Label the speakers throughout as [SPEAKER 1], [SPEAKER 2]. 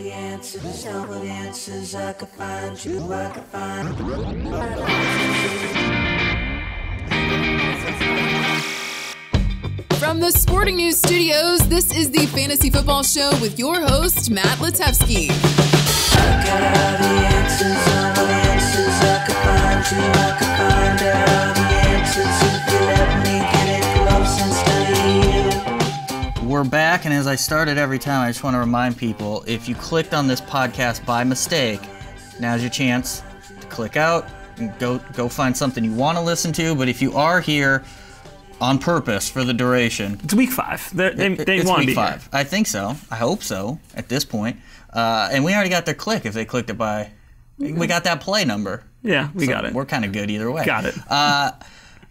[SPEAKER 1] the answers, tell me the answers. I could find you, I could find
[SPEAKER 2] From the Sporting News Studios, this is the Fantasy Football Show with your host, Matt Litevsky.
[SPEAKER 1] I got all the answers, all the answers. I could find you, I could find all the answers. If you let me get it close and study you.
[SPEAKER 3] We're back, and as I started every time, I just want to remind people, if you clicked on this podcast by mistake, now's your chance to click out and go find something you want to listen to. But if you are here on purpose for the duration,
[SPEAKER 4] it's week 5. They want to be
[SPEAKER 3] 5. Here. I think so. I hope so at this point. And we already got their click if they clicked it by. We got that play number.
[SPEAKER 4] Yeah, we got it.
[SPEAKER 3] We're kind of good either way.
[SPEAKER 4] Got it.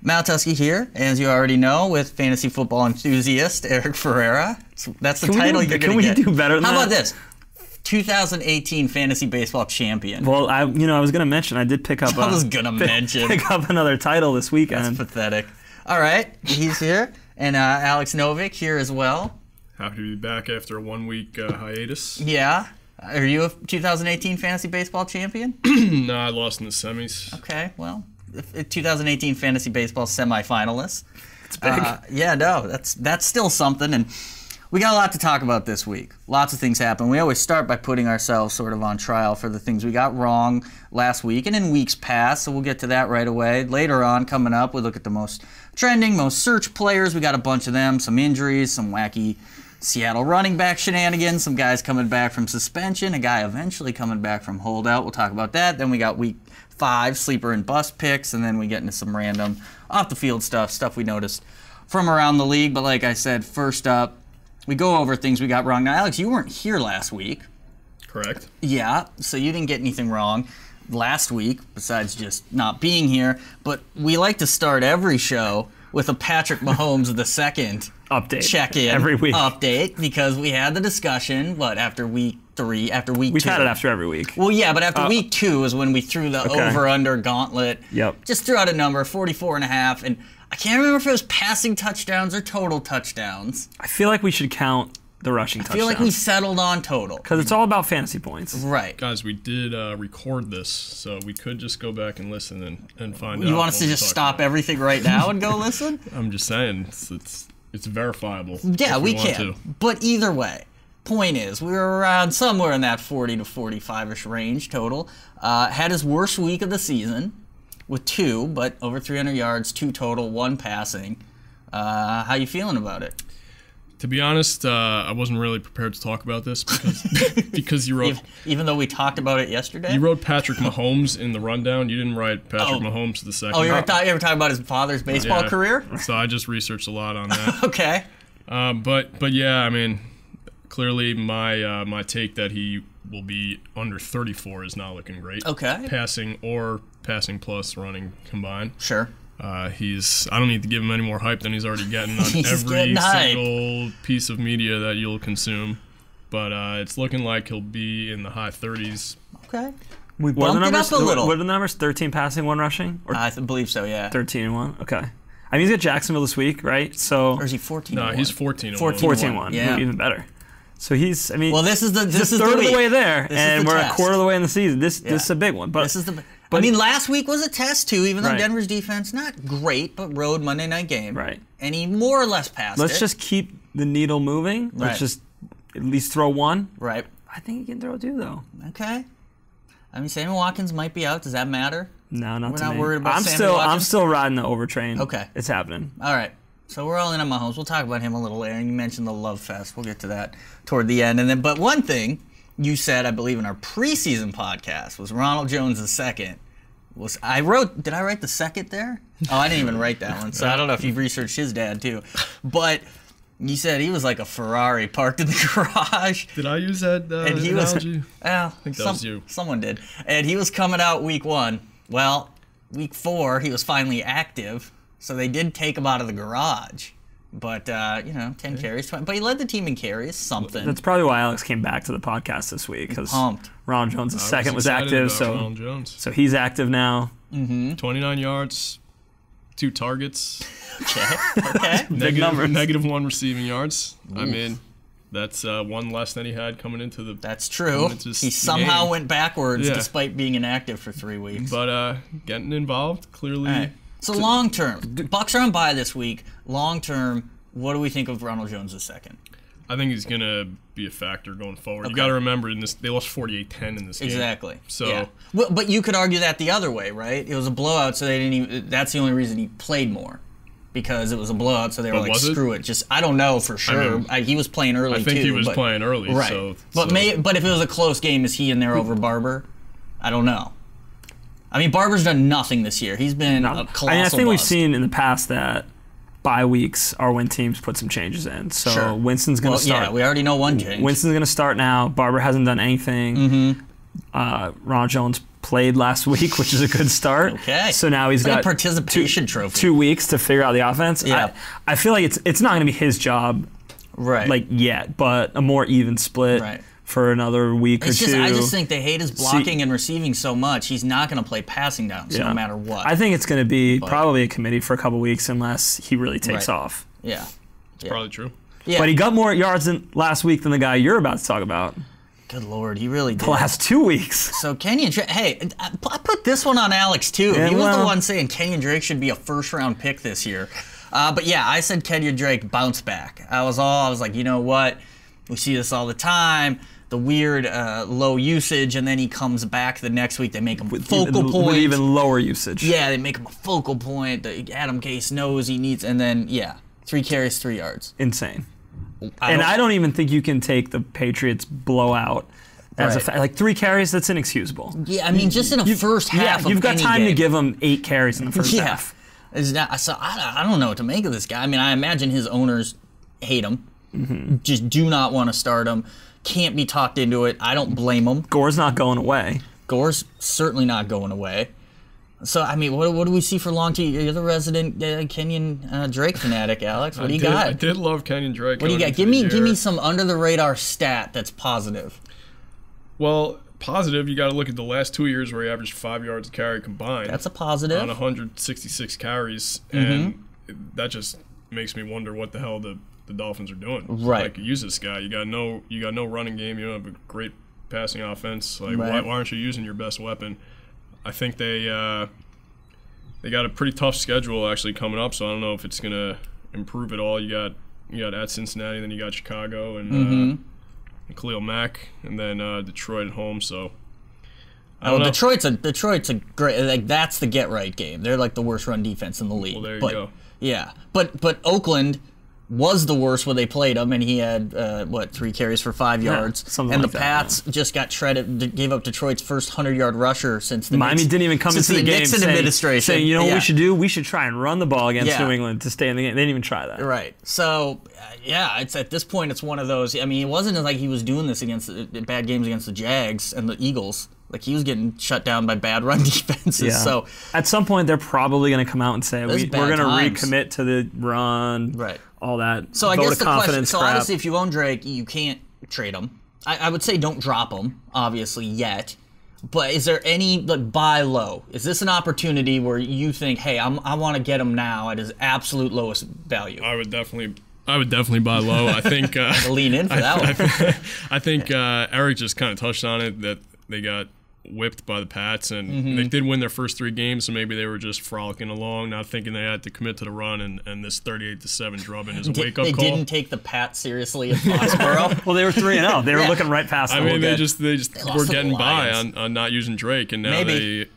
[SPEAKER 3] Matt Litevsky here, as you already know, with fantasy football enthusiast Eric Ferreira. So that's the title you're going to get.
[SPEAKER 4] Can we do better than that?
[SPEAKER 3] How about this? 2018 fantasy baseball champion.
[SPEAKER 4] Well, I was going to mention I did pick up. Pick up another title this weekend.
[SPEAKER 3] That's pathetic. All right, he's here, and Alex Novick here as well.
[SPEAKER 5] Happy to be back after a 1-week hiatus.
[SPEAKER 3] Yeah. Are you a 2018 fantasy baseball champion?
[SPEAKER 5] No, I lost in the semis.
[SPEAKER 3] Okay, well, 2018 fantasy baseball semifinalist.
[SPEAKER 4] It's big.
[SPEAKER 3] Yeah, no, that's still something, and we got a lot to talk about this week. Lots of things happen. We always start by putting ourselves sort of on trial for the things we got wrong last week and in weeks past, so we'll get to that right away. Later on, coming up, we look at the most trending, most search players. We got a bunch of them, some injuries, some wacky Seattle running back shenanigans, some guys coming back from suspension, a guy eventually coming back from holdout. We'll talk about that. Then we got week 5, sleeper and bust picks, and then we get into some random off-the-field stuff we noticed from around the league. But like I said, first up, we go over things we got wrong. Now, Alex, you weren't here last week.
[SPEAKER 5] Correct.
[SPEAKER 3] Yeah, so you didn't get anything wrong last week, besides just not being here. But we like to start every show with a Patrick Mahomes II
[SPEAKER 4] update.
[SPEAKER 3] Check-in.
[SPEAKER 4] Every week.
[SPEAKER 3] Update, because we had the discussion, after week 3, after week 2?
[SPEAKER 4] We've had it after every week.
[SPEAKER 3] Well, yeah, but after week 2 is when we threw the over-under gauntlet.
[SPEAKER 4] Yep.
[SPEAKER 3] Just threw out a number, 44.5, and I can't remember if it was passing touchdowns or total touchdowns.
[SPEAKER 4] I feel like we should count the rushing touchdowns.
[SPEAKER 3] I feel like we settled on total.
[SPEAKER 4] Because it's all about fantasy points.
[SPEAKER 3] Right.
[SPEAKER 5] Guys, we did record this, so we could just go back and listen and find out.
[SPEAKER 3] You want us to just stop everything right now and go listen?
[SPEAKER 5] I'm just saying, it's verifiable.
[SPEAKER 3] Yeah, we can. But either way, point is, we were around somewhere in that 40 to 45-ish range total. Had his worst week of the season with 2, but over 300 yards, 2 total, 1 passing. How you feeling about it?
[SPEAKER 5] To be honest, I wasn't really prepared to talk about this because you wrote...
[SPEAKER 3] Even though we talked about it yesterday?
[SPEAKER 5] You wrote Patrick Mahomes in the rundown. You didn't write Patrick Mahomes II.
[SPEAKER 3] Oh, you ever talking about his father's baseball career?
[SPEAKER 5] So I just researched a lot on that.
[SPEAKER 3] Okay.
[SPEAKER 5] But yeah, I mean, clearly my take that he will be under 34 is not looking great.
[SPEAKER 3] Okay.
[SPEAKER 5] Passing plus running combined.
[SPEAKER 3] Sure.
[SPEAKER 5] I don't need to give him any more hype than he's already getting on every single piece of media that you'll consume. But it's looking like he'll be in the high 30s.
[SPEAKER 3] Okay.
[SPEAKER 4] We bumped it up a little. What are the numbers? 13 passing, 1 rushing?
[SPEAKER 3] I believe so, yeah.
[SPEAKER 4] 13 and 1? Okay. I mean, he's at Jacksonville this week, right?
[SPEAKER 3] Or is he 14 and 1?
[SPEAKER 5] No, he's 14 and
[SPEAKER 4] 1. 14 and 1. Yeah. Even better. So he's,
[SPEAKER 3] well, this is
[SPEAKER 4] a third of the way there, and we're a quarter of the way in the season. This is a big one. But
[SPEAKER 3] I mean, last week was a test, too, even though Denver's defense, not great, but road Monday night game.
[SPEAKER 4] Right.
[SPEAKER 3] And he more or less passed
[SPEAKER 4] Let's just keep the needle moving. Let's just at least throw 1.
[SPEAKER 3] Right.
[SPEAKER 4] I think he can throw 2, though.
[SPEAKER 3] Okay. I mean, Sammy Watkins might be out. Does that matter?
[SPEAKER 4] No, not to me.
[SPEAKER 3] We're not worried about Sammy Watkins?
[SPEAKER 4] I'm still riding the overtrain.
[SPEAKER 3] Okay.
[SPEAKER 4] It's happening.
[SPEAKER 3] All right. So we're all in on Mahomes. We'll talk about him a little later. You mentioned the love fest. We'll get to that toward the end. But one thing you said, I believe, in our preseason podcast was Ronald Jones II. Did I write the second there? Oh, I didn't even write that one. So I don't know if you've researched his dad too. But you said he was like a Ferrari parked in the garage.
[SPEAKER 5] Did I use that analogy?
[SPEAKER 3] I
[SPEAKER 5] think that was you.
[SPEAKER 3] Someone did. And he was coming out week 1. Well, week 4, he was finally active. So they did take him out of the garage. But, 10 carries. 20, but he led the team in carries, something.
[SPEAKER 4] That's probably why Alex came back to the podcast this week. Because Ronald Jones II was active. So he's active now.
[SPEAKER 3] Mm-hmm.
[SPEAKER 5] 29 yards, 2 targets.
[SPEAKER 3] Okay.
[SPEAKER 4] Big numbers.
[SPEAKER 5] -1 receiving yards.
[SPEAKER 3] Oof.
[SPEAKER 5] I mean, That's one less than he had coming into the.
[SPEAKER 3] That's true. He somehow went backwards despite being inactive for 3 weeks.
[SPEAKER 5] But getting involved, clearly.
[SPEAKER 3] Right. So long term, Bucs are on bye this week. Long term, what do we think of Ronald Jones II?
[SPEAKER 5] I think he's going to be a factor going forward. Okay. You got to remember, they lost 48-10 in this game.
[SPEAKER 3] Exactly.
[SPEAKER 5] So,
[SPEAKER 3] yeah. But you could argue that the other way, right? It was a blowout, so they didn't even. That's the only reason he played more, because it was a blowout. So they were like, "Screw it." Just I don't know for sure. He was playing early too.
[SPEAKER 5] I think he was playing early,
[SPEAKER 3] right?
[SPEAKER 5] So,
[SPEAKER 3] but if it was a close game, is he in there over Barber? I don't know. I mean, Barber's done nothing this year. He's been a colossal.
[SPEAKER 4] I think
[SPEAKER 3] bust.
[SPEAKER 4] we've seen in the past that bye weeks are when teams put some changes in. So
[SPEAKER 3] sure.
[SPEAKER 4] Winston's going to start.
[SPEAKER 3] Yeah, we already know one change.
[SPEAKER 4] Winston's going to start now. Barber hasn't done anything. Ronald Jones played last week, which is a good start.
[SPEAKER 3] Okay.
[SPEAKER 4] So now he's got
[SPEAKER 3] a participation trophy.
[SPEAKER 4] 2 weeks to figure out the offense.
[SPEAKER 3] Yeah.
[SPEAKER 4] I feel like it's not going to be his job,
[SPEAKER 3] right?
[SPEAKER 4] Yet, but a more even split.
[SPEAKER 3] Right.
[SPEAKER 4] For another week or two.
[SPEAKER 3] I just think they hate his blocking and receiving so much. He's not going to play passing downs no matter what.
[SPEAKER 4] I think it's going to be probably a committee for a couple weeks unless he really takes off.
[SPEAKER 3] Yeah.
[SPEAKER 5] It's probably true.
[SPEAKER 4] Yeah. But he got more yards last week than the guy you're about to talk about.
[SPEAKER 3] Good Lord, he really did.
[SPEAKER 4] The last 2 weeks.
[SPEAKER 3] So Kenyan Drake, hey, I put this one on Alex too. He was the one saying Kenyan Drake should be a first-round pick this year. But yeah, I said Kenyan Drake bounce back. I was like, you know what? We see this all the time. The weird low usage, and then he comes back the next week. They make him focal point.
[SPEAKER 4] With even lower usage.
[SPEAKER 3] Yeah, they make him a focal point. Adam Gase knows he needs, and then 3 carries, 3 yards.
[SPEAKER 4] Insane. I don't even think you can take the Patriots blowout as a fact. Like 3 carries, that's inexcusable.
[SPEAKER 3] Yeah, I mean, just in a first half.
[SPEAKER 4] You've got time
[SPEAKER 3] to
[SPEAKER 4] give him 8 carries in the first half.
[SPEAKER 3] So I don't know what to make of this guy. I mean, I imagine his owners hate him. Just do not want to start him. Can't be talked into it. I don't blame him.
[SPEAKER 4] Gore's not going away.
[SPEAKER 3] Gore's certainly not going away. So, I mean, what do we see for long term? You're the resident Kenyan Drake fanatic, Alex. What do you got?
[SPEAKER 5] I did love Kenyan Drake.
[SPEAKER 3] What do you got? Give me some under-the-radar stat that's positive.
[SPEAKER 5] Well, positive, you got to look at the last 2 years where he averaged 5 yards a carry combined.
[SPEAKER 3] That's a positive.
[SPEAKER 5] On 166 carries. And that just makes me wonder what the hell the Dolphins are doing.
[SPEAKER 3] Right.
[SPEAKER 5] Like, use this guy. You got no running game. You don't have a great passing offense. Like, why aren't you using your best weapon? I think they got a pretty tough schedule actually coming up, so I don't know if it's gonna improve at all. You got at Cincinnati, then you got Chicago and Khalil Mack, and then Detroit at home. So
[SPEAKER 3] Detroit's a great, like, that's the get right game. They're like the worst run defense in the league.
[SPEAKER 5] Well, there you go.
[SPEAKER 3] Yeah, but Oakland was the worst when they played him, and he had 3 carries for 5 yards. And the Pats just got shredded, gave up Detroit's first 100-yard rusher since the
[SPEAKER 4] Miami didn't even come into the game
[SPEAKER 3] Nixon administration.
[SPEAKER 4] Saying, you know what we should do? We should try and run the ball against New England to stay in the game. They didn't even try that.
[SPEAKER 3] Right. So it's at this point it's one of those. I mean, it wasn't like he was doing this against bad games against the Jags and the Eagles. Like, he was getting shut down by bad run defenses.
[SPEAKER 4] Yeah.
[SPEAKER 3] So
[SPEAKER 4] at some point they're probably going to come out and say we're going to recommit to the run.
[SPEAKER 3] Right.
[SPEAKER 4] All that.
[SPEAKER 3] So I guess the question. So
[SPEAKER 4] crap.
[SPEAKER 3] obviously, if you own Drake, you can't trade him. I would say don't drop him, obviously, yet. But is there any buy low? Is this an opportunity where you think, hey, I want to get him now at his absolute lowest value?
[SPEAKER 5] I would definitely buy low. I think
[SPEAKER 3] lean in for that one.
[SPEAKER 5] I think Eric just kind of touched on it, that they got whipped by the Pats, and they did win their first 3 games, so maybe they were just frolicking along, not thinking they had to commit to the run, and this 38-7 drubbing is a wake-up call.
[SPEAKER 3] They didn't take the Pats seriously in Foxborough.
[SPEAKER 4] Well, they were 3-0. They were looking right past them.
[SPEAKER 5] I mean, they just were getting by on not using Drake, and now they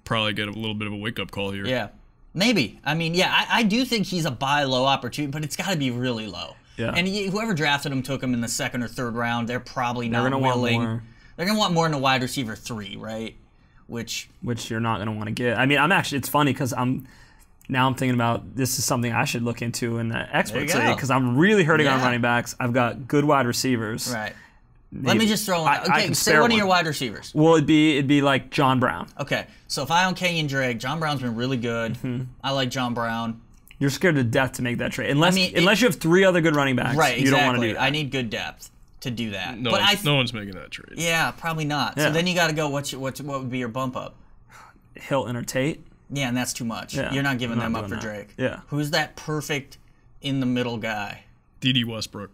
[SPEAKER 5] probably get a little bit of a wake-up call here.
[SPEAKER 3] Yeah, maybe. I mean, I do think he's a buy low opportunity, but it's got to be really low.
[SPEAKER 4] Yeah.
[SPEAKER 3] And whoever drafted him took him in the 2nd or 3rd round. They're probably not willing. They're going to want more in a wide receiver 3, right? Which
[SPEAKER 4] you're not going to want to get. I mean, it's funny because I'm thinking about this is something I should look into in the experts league because I'm really hurting on running backs. I've got good wide receivers.
[SPEAKER 3] Right. Let me just throw in. Okay, say one of your wide receivers.
[SPEAKER 4] Well, it'd be like John Brown.
[SPEAKER 3] Okay, so if I own Kenyan Drake, John Brown's been really good. I like John Brown.
[SPEAKER 4] You're scared to death to make that trade unless you have 3 other good running backs.
[SPEAKER 3] Right, exactly.
[SPEAKER 4] You don't want to do that.
[SPEAKER 3] I need good depth to do that.
[SPEAKER 5] No one's making that trade.
[SPEAKER 3] Yeah, probably not. Yeah. So then you got to go. What would be your bump up?
[SPEAKER 4] Hilton or Tate.
[SPEAKER 3] Yeah, and that's too much.
[SPEAKER 4] Yeah,
[SPEAKER 3] you're not giving them up for Drake.
[SPEAKER 4] Yeah.
[SPEAKER 3] Who's that perfect in the middle guy?
[SPEAKER 5] Dede Westbrook.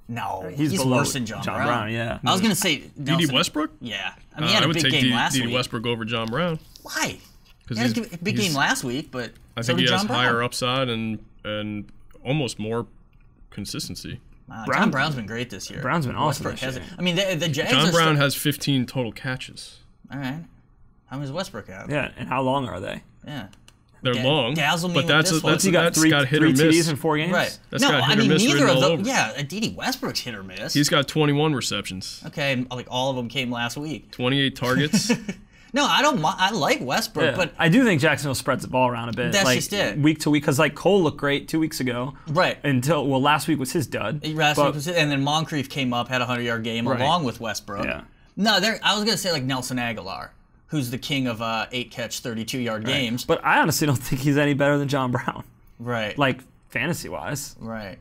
[SPEAKER 3] No,
[SPEAKER 4] He's
[SPEAKER 3] he's
[SPEAKER 4] below
[SPEAKER 3] worse than John Brown.
[SPEAKER 4] Yeah.
[SPEAKER 3] I was going to say
[SPEAKER 5] Dede Westbrook?
[SPEAKER 3] Yeah. I mean, he had a
[SPEAKER 5] would
[SPEAKER 3] big
[SPEAKER 5] take
[SPEAKER 3] game last
[SPEAKER 5] Dede
[SPEAKER 3] week.
[SPEAKER 5] Westbrook over John Brown.
[SPEAKER 3] Why?
[SPEAKER 5] Because
[SPEAKER 3] He had a big game last week, but
[SPEAKER 5] I
[SPEAKER 3] so
[SPEAKER 5] think
[SPEAKER 3] did
[SPEAKER 5] he has
[SPEAKER 3] John Brown.
[SPEAKER 5] higher upside and almost more consistency.
[SPEAKER 3] Wow, John Brown's been great this year.
[SPEAKER 4] Brown's been awesome
[SPEAKER 3] Westbrook
[SPEAKER 4] this
[SPEAKER 3] hasn't.
[SPEAKER 4] year.
[SPEAKER 3] I mean, the Jags
[SPEAKER 5] John
[SPEAKER 3] are
[SPEAKER 5] Brown has 15 total catches.
[SPEAKER 3] All right. How many does Westbrook have?
[SPEAKER 4] Yeah, and how long are they?
[SPEAKER 3] Yeah.
[SPEAKER 5] They're long,
[SPEAKER 3] dazzle me
[SPEAKER 5] but
[SPEAKER 3] with
[SPEAKER 5] that's
[SPEAKER 3] this one.
[SPEAKER 4] He got
[SPEAKER 5] that's
[SPEAKER 4] three
[SPEAKER 5] got hit or
[SPEAKER 4] TDs
[SPEAKER 5] miss.
[SPEAKER 4] in 4 games?
[SPEAKER 3] Right.
[SPEAKER 5] That's
[SPEAKER 3] no,
[SPEAKER 5] got hit
[SPEAKER 3] I
[SPEAKER 5] or
[SPEAKER 3] mean,
[SPEAKER 5] miss
[SPEAKER 3] neither
[SPEAKER 5] written
[SPEAKER 3] of
[SPEAKER 5] all
[SPEAKER 3] them.
[SPEAKER 5] over.
[SPEAKER 3] Yeah, Dede Westbrook's hit or miss.
[SPEAKER 5] He's got 21 receptions,
[SPEAKER 3] okay, like all of them came last week.
[SPEAKER 5] 28 targets.
[SPEAKER 3] No, I don't. I like Westbrook,
[SPEAKER 4] Yeah.
[SPEAKER 3] but
[SPEAKER 4] I do think Jacksonville spreads the ball around a bit.
[SPEAKER 3] That's
[SPEAKER 4] like,
[SPEAKER 3] just it.
[SPEAKER 4] Week to week, because like Cole looked great 2 weeks ago.
[SPEAKER 3] right.
[SPEAKER 4] Until last week was his dud.
[SPEAKER 3] Last week was it, and then Moncrief came up, had a 100-yard game
[SPEAKER 4] Right.
[SPEAKER 3] along with Westbrook.
[SPEAKER 4] Yeah.
[SPEAKER 3] No, I was gonna say like Nelson Aguilar, who's the king of 8-catch, 32-yard games.
[SPEAKER 4] But I honestly don't think he's any better than John Brown.
[SPEAKER 3] Right.
[SPEAKER 4] Like fantasy wise.
[SPEAKER 3] Right.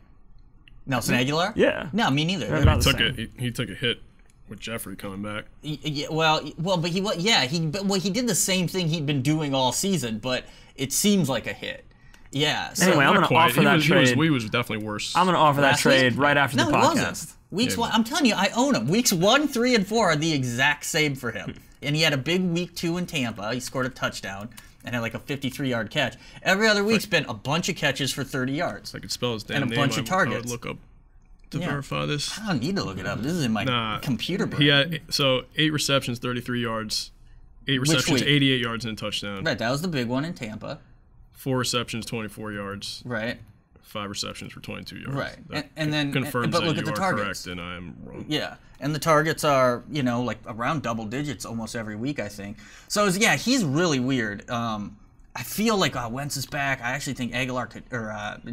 [SPEAKER 3] Nelson Aguilar?
[SPEAKER 4] Yeah.
[SPEAKER 3] No, me neither.
[SPEAKER 4] They're about the
[SPEAKER 5] took
[SPEAKER 4] same.
[SPEAKER 5] he took a hit with Jeffrey coming back.
[SPEAKER 3] Yeah, well, but he did the same thing he'd been doing all season, but it seems like a hit. Yeah. So
[SPEAKER 4] Anyway, I'm
[SPEAKER 5] Not
[SPEAKER 4] going to
[SPEAKER 5] quite.
[SPEAKER 4] offer
[SPEAKER 5] He
[SPEAKER 4] that
[SPEAKER 5] was,
[SPEAKER 4] trade.
[SPEAKER 5] He was definitely worse.
[SPEAKER 4] I'm going to offer that
[SPEAKER 3] last
[SPEAKER 4] trade
[SPEAKER 3] week?
[SPEAKER 4] right after
[SPEAKER 3] No,
[SPEAKER 4] the
[SPEAKER 3] he
[SPEAKER 4] podcast.
[SPEAKER 3] wasn't. Weeks
[SPEAKER 5] Yeah.
[SPEAKER 3] one, I'm telling you, I own him. Weeks 1, 3, and 4 are the exact same for him. And he had a big week 2 in Tampa. He scored a touchdown and had like a 53-yard catch. Every other week's been a bunch of catches for 30 yards.
[SPEAKER 5] If I could spell his damn
[SPEAKER 3] And a
[SPEAKER 5] name,
[SPEAKER 3] bunch of
[SPEAKER 5] I would
[SPEAKER 3] targets.
[SPEAKER 5] look up to
[SPEAKER 3] Yeah.
[SPEAKER 5] verify this.
[SPEAKER 3] I don't need to look it up. This is in my computer brain.
[SPEAKER 5] He had 8 receptions, 33 yards. 8 receptions,
[SPEAKER 3] week?
[SPEAKER 5] 88 yards and a touchdown.
[SPEAKER 3] Right, that was the big one in Tampa.
[SPEAKER 5] 4 receptions, 24 yards.
[SPEAKER 3] Right.
[SPEAKER 5] 5 receptions for 22 yards.
[SPEAKER 3] Right.
[SPEAKER 5] That
[SPEAKER 3] And then-
[SPEAKER 5] confirms
[SPEAKER 3] but
[SPEAKER 5] that
[SPEAKER 3] look
[SPEAKER 5] you
[SPEAKER 3] at the
[SPEAKER 5] are
[SPEAKER 3] targets.
[SPEAKER 5] correct and I am wrong.
[SPEAKER 3] Yeah, and the targets are, like around double digits almost every week, I think. So, he's really weird. I feel like Wentz is back. I actually think Aguilar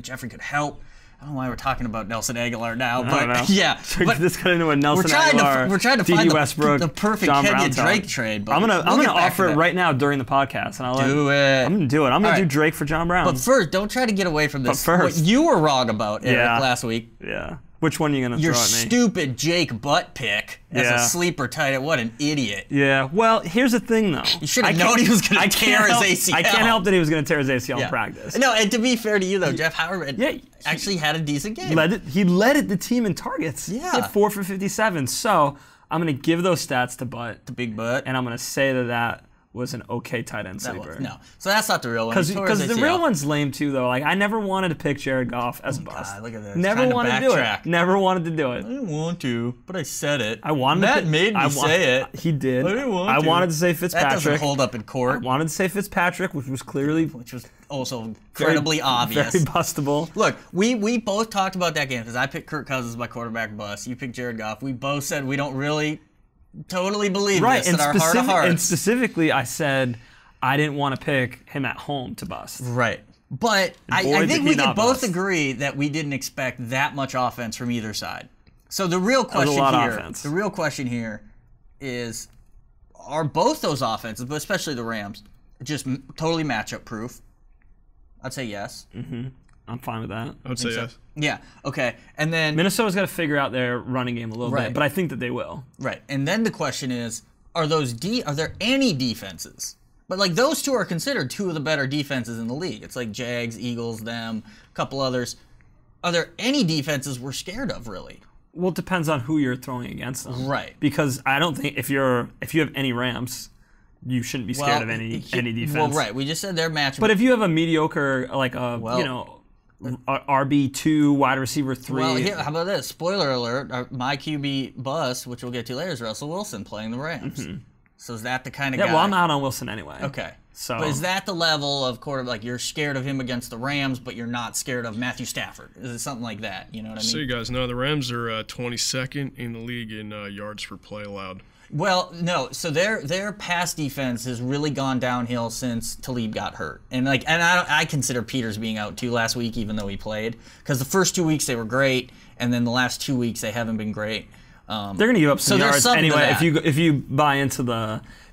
[SPEAKER 3] Jeffrey could help. I don't know why we're talking about Nelson Aguilar now,
[SPEAKER 4] I
[SPEAKER 3] but
[SPEAKER 4] don't know.
[SPEAKER 3] yeah. But
[SPEAKER 4] this got into a Nelson Aguilar,
[SPEAKER 3] we're trying to
[SPEAKER 4] Dede
[SPEAKER 3] find
[SPEAKER 4] Westbrook,
[SPEAKER 3] the perfect
[SPEAKER 4] John Brown
[SPEAKER 3] Kenyan
[SPEAKER 4] talk.
[SPEAKER 3] Drake trade. But
[SPEAKER 4] I'm gonna
[SPEAKER 3] we'll get back
[SPEAKER 4] offer
[SPEAKER 3] to
[SPEAKER 4] it
[SPEAKER 3] that.
[SPEAKER 4] right now during the podcast, and I'll
[SPEAKER 3] Do it.
[SPEAKER 4] I'm gonna do it. I'm gonna
[SPEAKER 3] All
[SPEAKER 4] do
[SPEAKER 3] right.
[SPEAKER 4] Drake for John Brown.
[SPEAKER 3] But first, don't try to get away from this.
[SPEAKER 4] But first-
[SPEAKER 3] what you were wrong about, Eric,
[SPEAKER 4] Yeah.
[SPEAKER 3] last week.
[SPEAKER 4] yeah. Which one are you gonna
[SPEAKER 3] Your
[SPEAKER 4] throw at me?
[SPEAKER 3] stupid Jake Butt pick as
[SPEAKER 4] Yeah.
[SPEAKER 3] a sleeper tight end. What an idiot.
[SPEAKER 4] Yeah. Well, here's the thing, though.
[SPEAKER 3] You should have known he was going to tear his ACL.
[SPEAKER 4] I can't help that he was gonna tear his ACL in practice.
[SPEAKER 3] No, and to be fair to you, though, Jeff Howard
[SPEAKER 4] Yeah,
[SPEAKER 3] actually had a decent game.
[SPEAKER 4] He led the team in targets.
[SPEAKER 3] Yeah.
[SPEAKER 4] He had 4 for 57. So I'm gonna give those stats to Butt,
[SPEAKER 3] The big butt.
[SPEAKER 4] and I'm gonna say that was an okay tight end
[SPEAKER 3] That
[SPEAKER 4] sleeper.
[SPEAKER 3] was, no. So that's not the real one. He tore his
[SPEAKER 4] Because the
[SPEAKER 3] ACL.
[SPEAKER 4] real one's lame too, though. Like I never wanted to pick Jared Goff as a bust.
[SPEAKER 3] God, look at this.
[SPEAKER 4] Never
[SPEAKER 3] Trying to
[SPEAKER 4] wanted to do
[SPEAKER 3] backtrack.
[SPEAKER 4] it. Never wanted to do it.
[SPEAKER 3] I didn't want to, but I said it.
[SPEAKER 4] I wanted
[SPEAKER 3] Matt
[SPEAKER 4] to,
[SPEAKER 3] made me say it.
[SPEAKER 4] He did.
[SPEAKER 3] I didn't want
[SPEAKER 4] I
[SPEAKER 3] to.
[SPEAKER 4] wanted to say
[SPEAKER 3] That doesn't
[SPEAKER 4] Fitzpatrick.
[SPEAKER 3] hold up in
[SPEAKER 4] I
[SPEAKER 3] court,
[SPEAKER 4] wanted to say Fitzpatrick, which was clearly
[SPEAKER 3] which was also incredibly obvious.
[SPEAKER 4] very bustable.
[SPEAKER 3] Look, we both talked about that game because I picked Kirk Cousins as my quarterback bust. You picked Jared Goff. We both said we don't really totally believe
[SPEAKER 4] Right,
[SPEAKER 3] this
[SPEAKER 4] and,
[SPEAKER 3] in our heart of hearts.
[SPEAKER 4] and specifically, I said I didn't want to pick him at home to bust.
[SPEAKER 3] Right. But I
[SPEAKER 4] boy,
[SPEAKER 3] think
[SPEAKER 4] did
[SPEAKER 3] we
[SPEAKER 4] he
[SPEAKER 3] can
[SPEAKER 4] not
[SPEAKER 3] both
[SPEAKER 4] bust.
[SPEAKER 3] agree that we didn't expect that much offense from either side. So the real
[SPEAKER 4] was a
[SPEAKER 3] question
[SPEAKER 4] lot of
[SPEAKER 3] here,
[SPEAKER 4] offense.
[SPEAKER 3] the real question here is, are both those offenses, but especially the Rams, just totally matchup proof? I'd say yes.
[SPEAKER 4] I'm fine with that.
[SPEAKER 5] I would say
[SPEAKER 3] So-
[SPEAKER 5] yes.
[SPEAKER 3] Yeah. Okay. And then
[SPEAKER 4] Minnesota's got to figure out their running game a little
[SPEAKER 3] Right.
[SPEAKER 4] bit, but I think that they will.
[SPEAKER 3] right. And then the question is, are there any defenses? But like those two are considered two of the better defenses in the league. It's like Jags, Eagles, them, a couple others. Are there any defenses we're scared of really?
[SPEAKER 4] Well, it depends on who you're throwing against them.
[SPEAKER 3] Right.
[SPEAKER 4] Because I don't think if you have any Rams, you shouldn't be scared of any defense.
[SPEAKER 3] Well, right. We just said they're matchup.
[SPEAKER 4] But if you have a mediocre, like a RB2 wide receiver 3,
[SPEAKER 3] well, yeah, how about this? Spoiler alert: my QB bus, which we'll get to later, is Russell Wilson playing the Rams. So is that the kind of
[SPEAKER 4] yeah.
[SPEAKER 3] guy?
[SPEAKER 4] Well, I'm out on Wilson anyway.
[SPEAKER 3] Okay.
[SPEAKER 4] So
[SPEAKER 3] But is that the level of quarterback? Like you're scared of him against the Rams, but you're not scared of Matthew Stafford? Is it something like that? You know what I mean?
[SPEAKER 5] So you guys know the Rams are 22nd in the league in yards per play allowed.
[SPEAKER 3] Well, no. So their pass defense has really gone downhill since Talib got hurt, and I consider Peters being out too last week, even though he played, because the first 2 weeks they were great, and then the last 2 weeks they haven't been great.
[SPEAKER 4] they're going to give up some
[SPEAKER 3] there's
[SPEAKER 4] yards
[SPEAKER 3] something to
[SPEAKER 4] anyway.
[SPEAKER 3] that.
[SPEAKER 4] If you buy into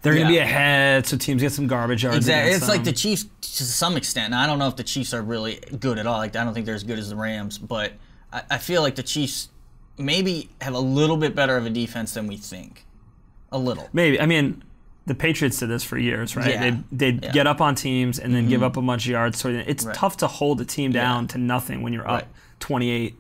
[SPEAKER 4] they're going to be ahead, so teams get some garbage yards.
[SPEAKER 3] Exactly.
[SPEAKER 4] against
[SPEAKER 3] It's like
[SPEAKER 4] them.
[SPEAKER 3] the Chiefs to some extent. Now, I don't know if the Chiefs are really good at all. Like I don't think they're as good as the Rams, but I feel like the Chiefs maybe have a little bit better of a defense than we think. A little.
[SPEAKER 4] Maybe. I mean, the Patriots did this for years, right?
[SPEAKER 3] Yeah.
[SPEAKER 4] They'd
[SPEAKER 3] Yeah.
[SPEAKER 4] get up on teams and then give up a bunch of yards. So it's
[SPEAKER 3] Right.
[SPEAKER 4] tough to hold a team down to nothing when you're
[SPEAKER 3] Right.
[SPEAKER 4] up 28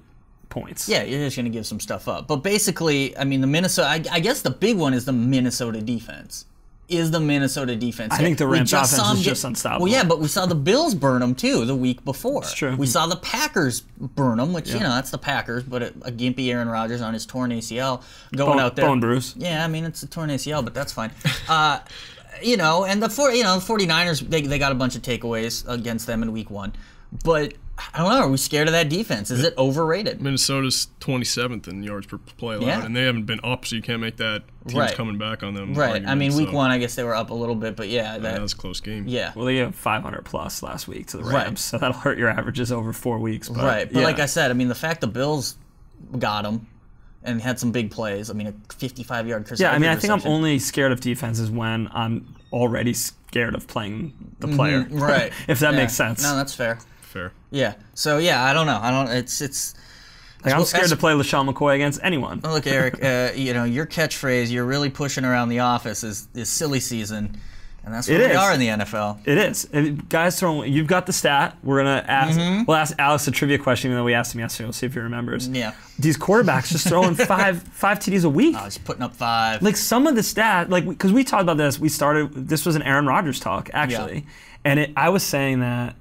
[SPEAKER 4] points.
[SPEAKER 3] Yeah, you're just going to give some stuff up. But basically, I mean, the Minnesota, I guess the big one is the Minnesota defense. Is the Minnesota defense.
[SPEAKER 4] I think the Rams offense is just unstoppable.
[SPEAKER 3] Well, yeah, but we saw the Bills burn them too the week before.
[SPEAKER 4] It's true.
[SPEAKER 3] We saw the Packers burn them, which, that's the Packers, but a gimpy Aaron Rodgers on his torn ACL going out there.
[SPEAKER 4] Bone bruise.
[SPEAKER 3] Yeah, I mean, it's a torn ACL, but that's fine. And the 49ers, they got a bunch of takeaways against them in week 1. But I don't know. Are we scared of that defense? Is it overrated?
[SPEAKER 5] Minnesota's 27th in yards per play allowed, and they haven't been up, so you can't make that team's coming back on them.
[SPEAKER 3] Right. I mean, week 1, I guess they were up a little bit, but that
[SPEAKER 5] was a close game.
[SPEAKER 3] Yeah.
[SPEAKER 4] Well, they have 500 plus last week to the Rams, so that'll hurt your averages over 4 weeks. But,
[SPEAKER 3] But like I said, I mean, the fact the Bills got them and had some big plays. I mean, a 55-yard Chris.
[SPEAKER 4] Yeah, I mean, I think I'm only scared of defenses when I'm already scared of playing the player.
[SPEAKER 3] Right.
[SPEAKER 4] If that makes sense.
[SPEAKER 3] No, that's fair.
[SPEAKER 5] Fair.
[SPEAKER 3] Yeah. So I don't know. It's
[SPEAKER 4] like I'm scared to play LaShawn McCoy against anyone.
[SPEAKER 3] Look, Eric, your catchphrase you're really pushing around the office is silly season, and that's where we are in the NFL.
[SPEAKER 4] It is. Guys, you've got the stat. We're gonna ask. We'll ask Alex a trivia question, even though we asked him yesterday. We'll see if he remembers.
[SPEAKER 3] Yeah.
[SPEAKER 4] These quarterbacks just throwing five TDs a week.
[SPEAKER 3] Oh, he's putting up 5.
[SPEAKER 4] Like some of the stat, because we talked about this. This was an Aaron Rodgers talk actually, and I was saying that.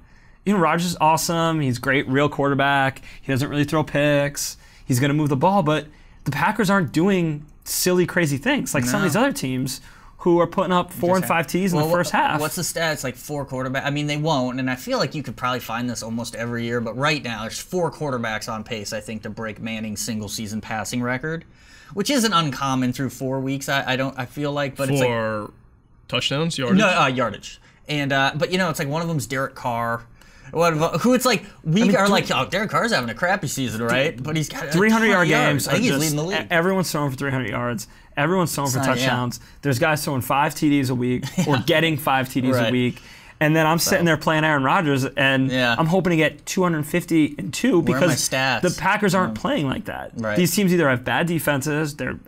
[SPEAKER 4] Rodgers is awesome. He's great, real quarterback. He doesn't really throw picks. He's going to move the ball, but the Packers aren't doing silly, crazy things like some of these other teams who are putting up 4 and 5 TDs in the first half.
[SPEAKER 3] What's the stats? Like 4 quarterbacks? I mean, they won't, and I feel like you could probably find this almost every year, but right now there's 4 quarterbacks on pace, I think, to break Manning's single-season passing record, which isn't uncommon through 4 weeks, I feel like. But it's like,
[SPEAKER 5] touchdowns, yardage?
[SPEAKER 3] No, yardage. And but it's like one of them's Derek Carr. Who it's like Derek Carr's having a crappy season, right? But he's got
[SPEAKER 4] 300-yard games.
[SPEAKER 3] I think he's leading the league.
[SPEAKER 4] Everyone's throwing for 300 yards. Everyone's throwing for touchdowns. There's guys throwing 5 TDs a week or getting 5 TDs a week. And then I'm sitting there playing Aaron Rodgers, and I'm hoping to get 250 and 2 because the Packers aren't playing like that.
[SPEAKER 3] Right.
[SPEAKER 4] These teams either have bad defenses, they're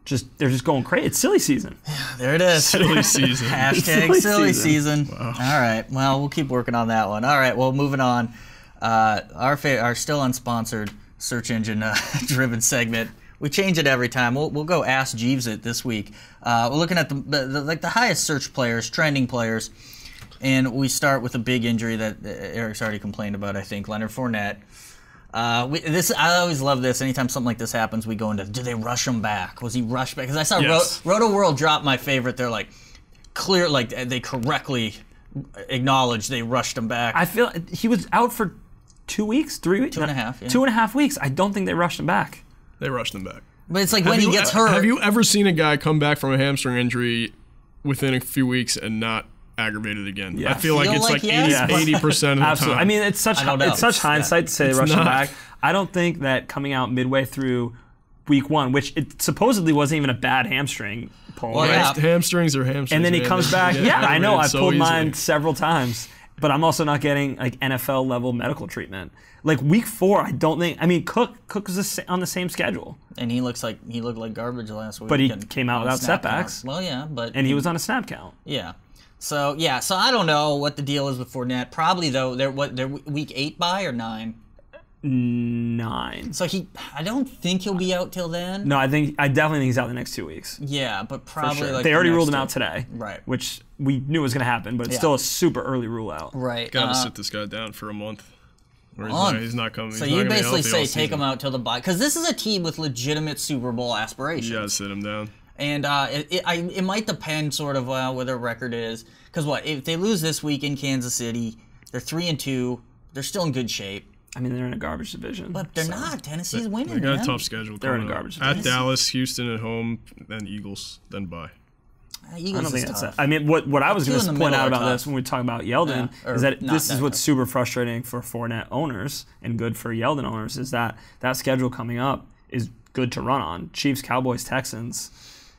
[SPEAKER 4] just going crazy. It's silly season.
[SPEAKER 3] There it is.
[SPEAKER 5] Silly season.
[SPEAKER 3] Hashtag silly season.
[SPEAKER 5] Wow.
[SPEAKER 3] All right. Well, we'll keep working on that one. All right. Well, moving on. Our still unsponsored search engine driven segment. We change it every time. We'll go Ask Jeeves it this week. We're looking at the highest search players, trending players, and we start with a big injury that Eric's already complained about. I think Leonard Fournette. I always love this. Anytime something like this happens, we go into, did they rush him back? Was he rushed back? Because I saw Roto World drop my favorite. They're like, clear, like they correctly acknowledged they rushed him back.
[SPEAKER 4] I feel he was out for 2 weeks, 3 weeks?
[SPEAKER 3] 2.5, yeah.
[SPEAKER 4] 2.5 weeks. I don't think they rushed him back.
[SPEAKER 5] They rushed him back.
[SPEAKER 3] But it's like when he gets hurt.
[SPEAKER 5] Have you ever seen a guy come back from a hamstring injury within a few weeks and not aggravated again?
[SPEAKER 4] Yeah.
[SPEAKER 5] I feel like it's like 80% of the
[SPEAKER 4] Absolutely.
[SPEAKER 5] time.
[SPEAKER 4] I mean, it's such hindsight to say they rushed him back. I don't think that coming out midway through week 1, which it supposedly wasn't even a bad hamstring pull.
[SPEAKER 3] Well, yeah.
[SPEAKER 5] Hamstrings are hamstrings.
[SPEAKER 4] And then he comes back. Yeah, I know. I've pulled mine
[SPEAKER 5] easily.
[SPEAKER 4] several times. But I'm also not getting like NFL level medical treatment. Like week 4, I don't think. I mean, Cook was on the same schedule,
[SPEAKER 3] and he looked like garbage last week.
[SPEAKER 4] But he came out without setbacks.
[SPEAKER 3] Well, yeah, but
[SPEAKER 4] he was on a snap count.
[SPEAKER 3] Yeah. So I don't know what the deal is with Fournette. Probably though, they're week 8 bye or 9.
[SPEAKER 4] 9.
[SPEAKER 3] So I don't think he'll be out till then.
[SPEAKER 4] No, I definitely think he's out the next 2 weeks.
[SPEAKER 3] Yeah, but probably
[SPEAKER 4] sure.
[SPEAKER 3] like
[SPEAKER 4] they already ruled him out today,
[SPEAKER 3] right?
[SPEAKER 4] Which we knew was going to happen, but it's still a super early rule out.
[SPEAKER 3] Right.
[SPEAKER 5] Got to sit this guy down for a month. He's not coming.
[SPEAKER 3] So you basically say take him out till the bye, because this is a team with legitimate Super Bowl aspirations.
[SPEAKER 5] You got to sit him down.
[SPEAKER 3] And it might depend sort of where their record is, because if they lose this week in Kansas City, they're 3-2. They're still in good shape.
[SPEAKER 4] I mean, they're in a garbage division.
[SPEAKER 3] But they're not. Tennessee's winning.
[SPEAKER 5] They got
[SPEAKER 3] man.
[SPEAKER 5] a tough schedule.
[SPEAKER 4] They're in a garbage division.
[SPEAKER 5] At Dallas, Houston at home, then Eagles, then bye.
[SPEAKER 3] Eagles
[SPEAKER 4] I don't think
[SPEAKER 3] is
[SPEAKER 4] that's
[SPEAKER 3] tough.
[SPEAKER 4] it. I mean, what I was going to point out about this when we talk about Yeldon
[SPEAKER 3] Yeah,
[SPEAKER 4] is that this is what's
[SPEAKER 3] tough.
[SPEAKER 4] super frustrating for Fournette owners and good for Yeldon owners is that schedule coming up is good to run on. Chiefs, Cowboys, Texans.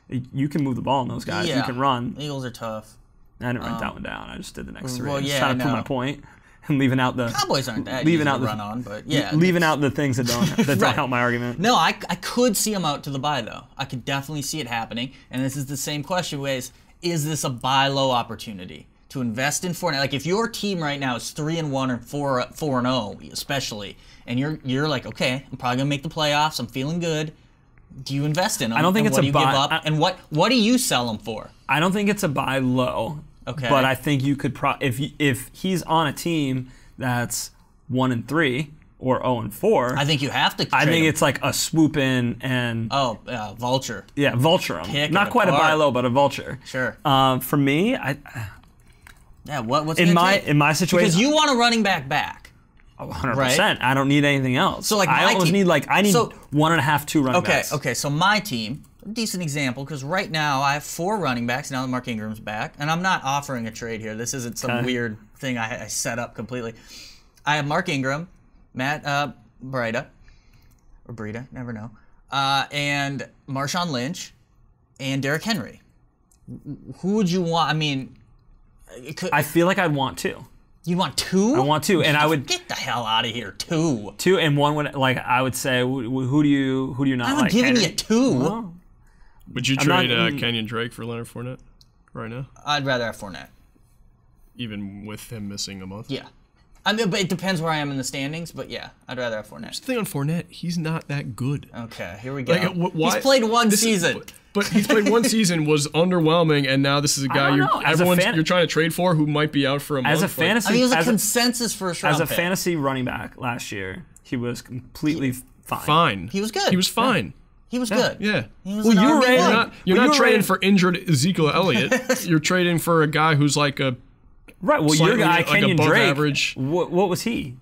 [SPEAKER 4] You can move the ball on those guys.
[SPEAKER 3] Yeah.
[SPEAKER 4] You can run.
[SPEAKER 3] Eagles are tough.
[SPEAKER 4] I didn't write that one down. I just did the next 3.
[SPEAKER 3] Well,
[SPEAKER 4] Just
[SPEAKER 3] yeah,
[SPEAKER 4] trying to prove
[SPEAKER 3] I know.
[SPEAKER 4] my point and leaving out the
[SPEAKER 3] Cowboys aren't that
[SPEAKER 4] leaving
[SPEAKER 3] easy
[SPEAKER 4] out
[SPEAKER 3] to
[SPEAKER 4] the
[SPEAKER 3] run on, but yeah.
[SPEAKER 4] leaving out the things that don't
[SPEAKER 3] Right.
[SPEAKER 4] help my argument.
[SPEAKER 3] No, I could see them out to the bye, though. I could definitely see it happening. And this is the same question, is this a buy low opportunity to invest in Fournette. Like if your team right now is 3-1 or 4-0, especially, and you're like, okay, I'm probably gonna make the playoffs. I'm feeling good. Do you invest in him?
[SPEAKER 4] I don't think it's
[SPEAKER 3] what
[SPEAKER 4] a
[SPEAKER 3] do you
[SPEAKER 4] buy.
[SPEAKER 3] give up? And what do you sell him for?
[SPEAKER 4] I don't think it's a buy low.
[SPEAKER 3] Okay.
[SPEAKER 4] But I think you could if he's on a team that's 1-3 or 0-4.
[SPEAKER 3] I think you have to.
[SPEAKER 4] I think
[SPEAKER 3] him.
[SPEAKER 4] it's like a swoop in and
[SPEAKER 3] vulture.
[SPEAKER 4] Yeah, vulture him.
[SPEAKER 3] Pick
[SPEAKER 4] Not
[SPEAKER 3] it
[SPEAKER 4] quite
[SPEAKER 3] apart.
[SPEAKER 4] a buy low, but a vulture.
[SPEAKER 3] Sure.
[SPEAKER 4] For me,
[SPEAKER 3] What's
[SPEAKER 4] in
[SPEAKER 3] gonna
[SPEAKER 4] my situation,
[SPEAKER 3] because you want a running back.
[SPEAKER 4] 100%.
[SPEAKER 3] Right?
[SPEAKER 4] I don't need anything else.
[SPEAKER 3] So like
[SPEAKER 4] I almost need 1.5, 2 running backs.
[SPEAKER 3] Okay. So my team, a decent example, because right now I have 4 running backs now that Mark Ingram's back, and I'm not offering a trade here. This isn't some weird thing I set up completely. I have Mark Ingram, Matt Breida, or Breida, never know, and Marshawn Lynch, and Derrick Henry. Who would you want? I mean,
[SPEAKER 4] I feel like I'd want 2.
[SPEAKER 3] You want 2?
[SPEAKER 4] I want 2, and I would
[SPEAKER 3] get the hell out of here. 2.
[SPEAKER 4] 2, and one would I would say, who do you not
[SPEAKER 3] I'm
[SPEAKER 4] like?
[SPEAKER 3] giving
[SPEAKER 4] Henry?
[SPEAKER 3] you 2.
[SPEAKER 4] Well,
[SPEAKER 5] Would you trade Kenyan Drake for Leonard Fournette right now?
[SPEAKER 3] I'd rather have Fournette.
[SPEAKER 5] Even with him missing a month?
[SPEAKER 3] Yeah. I mean, but it depends where I am in the standings. But yeah, I'd rather have Fournette.
[SPEAKER 5] The thing on Fournette, he's not that good.
[SPEAKER 3] Okay, here we go.
[SPEAKER 5] Why?
[SPEAKER 3] He's played one season.
[SPEAKER 5] But he's played one season, was underwhelming, and now this is a guy you're trying to trade for who might be out for a month.
[SPEAKER 4] As a fantasy,
[SPEAKER 3] I mean, he was a consensus first round
[SPEAKER 4] as a
[SPEAKER 3] pick.
[SPEAKER 4] fantasy running back last year, he was completely fine.
[SPEAKER 5] He
[SPEAKER 3] was good.
[SPEAKER 5] He was fine.
[SPEAKER 3] He was good.
[SPEAKER 5] Yeah.
[SPEAKER 3] He was
[SPEAKER 5] You're not trading for injured Ezekiel Elliott. You're trading for a guy who's like a
[SPEAKER 4] right. Well, your guy
[SPEAKER 5] like
[SPEAKER 4] Kenyan
[SPEAKER 5] above
[SPEAKER 4] Drake.
[SPEAKER 5] Average.
[SPEAKER 4] What was he?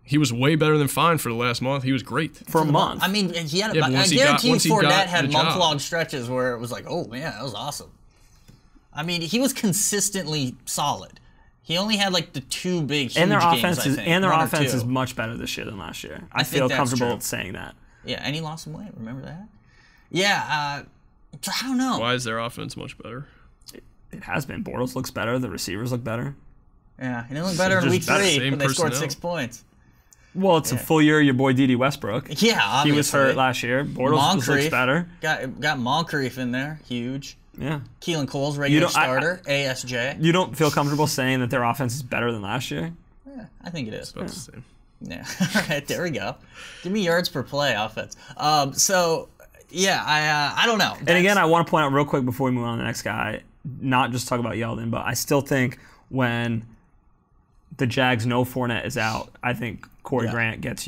[SPEAKER 5] He was way better than fine for the last month. He was great
[SPEAKER 4] For a month.
[SPEAKER 3] I mean, he had.
[SPEAKER 5] Yeah,
[SPEAKER 3] I guarantee you, Fournette had
[SPEAKER 5] the job.
[SPEAKER 3] month-long stretches where it was like, oh man, that was awesome. I mean, he was consistently solid. He only had like the 2 big huge
[SPEAKER 4] and their
[SPEAKER 3] games,
[SPEAKER 4] offense
[SPEAKER 3] I
[SPEAKER 4] is
[SPEAKER 3] think.
[SPEAKER 4] and their
[SPEAKER 3] One or
[SPEAKER 4] offense
[SPEAKER 3] 2.
[SPEAKER 4] is much better this year than last year. I
[SPEAKER 3] think
[SPEAKER 4] feel
[SPEAKER 3] that's
[SPEAKER 4] comfortable
[SPEAKER 3] true.
[SPEAKER 4] saying that.
[SPEAKER 3] Yeah, and he lost some weight. Remember that? Yeah. I don't know.
[SPEAKER 5] Why is their offense much better?
[SPEAKER 4] It has been. Bortles looks better. The receivers look better.
[SPEAKER 3] Yeah, he didn't look better in
[SPEAKER 4] Just
[SPEAKER 3] week 3
[SPEAKER 5] same
[SPEAKER 3] when they scored
[SPEAKER 5] personnel.
[SPEAKER 3] 6 points.
[SPEAKER 4] Well, it's a full year. Your boy Dede Westbrook.
[SPEAKER 3] Yeah, obviously.
[SPEAKER 4] He was hurt last year. Bortles looks better.
[SPEAKER 3] Got Moncrief in there, huge.
[SPEAKER 4] Yeah.
[SPEAKER 3] Keelan Cole's regular starter, ASJ.
[SPEAKER 4] You don't feel comfortable saying that their offense is better than last year?
[SPEAKER 3] Yeah, I think it is.
[SPEAKER 5] About the same.
[SPEAKER 3] Yeah. All right, there we go. Give me yards per play offense. So yeah, I don't know.
[SPEAKER 4] And again, I want to point out real quick before we move on to the next guy, not just talk about Yeldon, but I still think when the Jags know Fournette is out, I think Corey Grant gets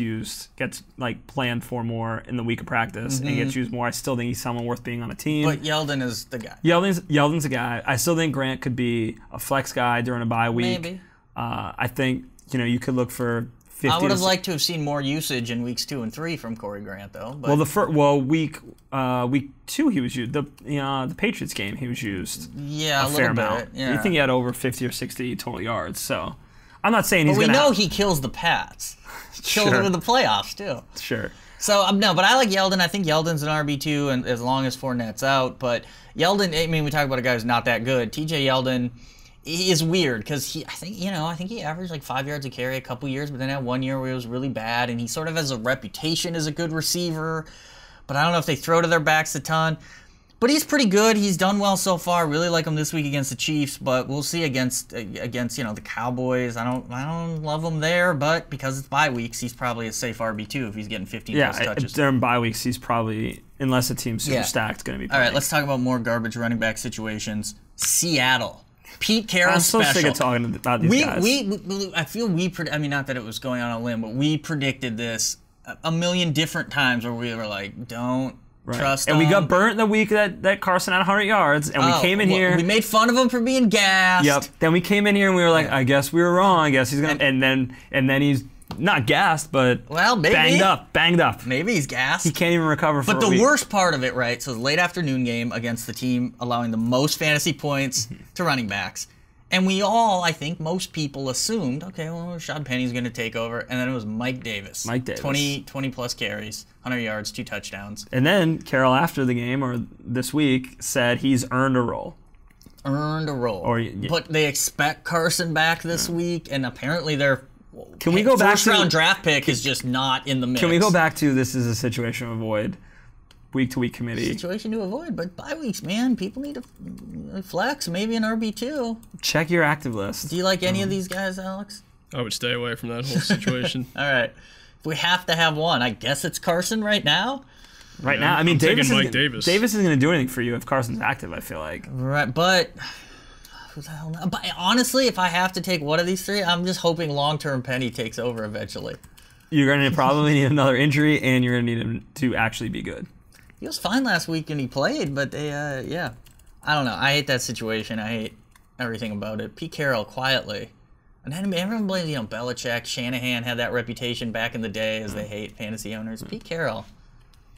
[SPEAKER 4] like planned for more in the week of practice and gets used more. I still think he's someone worth being on a team.
[SPEAKER 3] But Yeldon is the guy.
[SPEAKER 4] Yeldon's a guy. I still think Grant could be a flex guy during a bye week.
[SPEAKER 3] Maybe.
[SPEAKER 4] I think you could look for 50.
[SPEAKER 3] I would have liked to have seen more usage in weeks 2 and 3 from Corey Grant, though. But
[SPEAKER 4] week 2 he was used. The Patriots game he was used.
[SPEAKER 3] Yeah,
[SPEAKER 4] a fair
[SPEAKER 3] little
[SPEAKER 4] amount.
[SPEAKER 3] bit. Yeah.
[SPEAKER 4] I think he had over 50 or 60 total yards. So I'm not saying he's
[SPEAKER 3] But we
[SPEAKER 4] going to.
[SPEAKER 3] know he kills the Pats. Killed him in the playoffs too.
[SPEAKER 4] Sure.
[SPEAKER 3] So no, but I like Yeldon. I think Yeldon's an RB2, and as long as Fournette's out. But Yeldon, I mean, we talk about a guy who's not that good. TJ Yeldon, he is weird because I think he averaged like 5 yards a carry a couple years, but then had 1 year where he was really bad, and he sort of has a reputation as a good receiver. But I don't know if they throw to their backs a ton. But he's pretty good. He's done well so far. Really like him this week against the Chiefs, but we'll see against the Cowboys. I don't love him there, but because it's bye weeks, he's probably a safe RB2 if he's getting 15 plus touches.
[SPEAKER 4] During bye weeks, he's probably, unless a team's super stacked, going to be playing.
[SPEAKER 3] All right, let's talk about more garbage running back situations. Seattle. Pete Carroll
[SPEAKER 4] I'm so
[SPEAKER 3] special.
[SPEAKER 4] sick of talking about these guys.
[SPEAKER 3] I feel I mean, not that it was going on a limb, but we predicted this a million different times where we were like, don't trust
[SPEAKER 4] and
[SPEAKER 3] him.
[SPEAKER 4] we got burnt the week that Carson had 100 yards, and we came in here.
[SPEAKER 3] We made fun of him for being gassed.
[SPEAKER 4] Yep. Then we came in here and we were like, I guess we were wrong. I guess he's gonna. And then he's not gassed, but
[SPEAKER 3] maybe
[SPEAKER 4] banged up.
[SPEAKER 3] Maybe he's gassed.
[SPEAKER 4] He can't even recover from.
[SPEAKER 3] But the worst part of it, right? So the late afternoon game against the team allowing the most fantasy points to running backs. And we all, I think, most people assumed, okay, well, Rashad Penny's going to take over. And then it was Mike Davis. 20 plus carries, 100 yards, 2 touchdowns.
[SPEAKER 4] And then Carroll, after the game, or this week, said he's earned a role. But they expect Carson back this week, and apparently their first-round draft pick is just not in the mix. Can we go back to this is a situation to avoid? week-to-week committee.
[SPEAKER 3] Situation to avoid, but bye weeks, man. People need to flex, maybe an RB2.
[SPEAKER 4] Check your active list.
[SPEAKER 3] Do you like any of these guys, Alex?
[SPEAKER 5] I would stay away from that whole situation.
[SPEAKER 3] All right. If we have to have one, I guess it's Carson right now.
[SPEAKER 4] Right now, I mean,
[SPEAKER 5] I'm
[SPEAKER 4] Davis
[SPEAKER 5] Davis
[SPEAKER 4] isn't going to do anything for you if Carson's active, I feel like.
[SPEAKER 3] Right, but who the hell knows? But honestly, if I have to take one of these three, I'm just hoping long-term Penny takes over eventually.
[SPEAKER 4] You're going to probably need another injury, and you're going to need him to actually be good.
[SPEAKER 3] He was fine last week when he played, but they, yeah. I don't know. I hate that situation. I hate everything about it. Pete Carroll, quietly. And then everyone blames, Belichick. Shanahan had that reputation back in the day as they hate fantasy owners. Pete Carroll,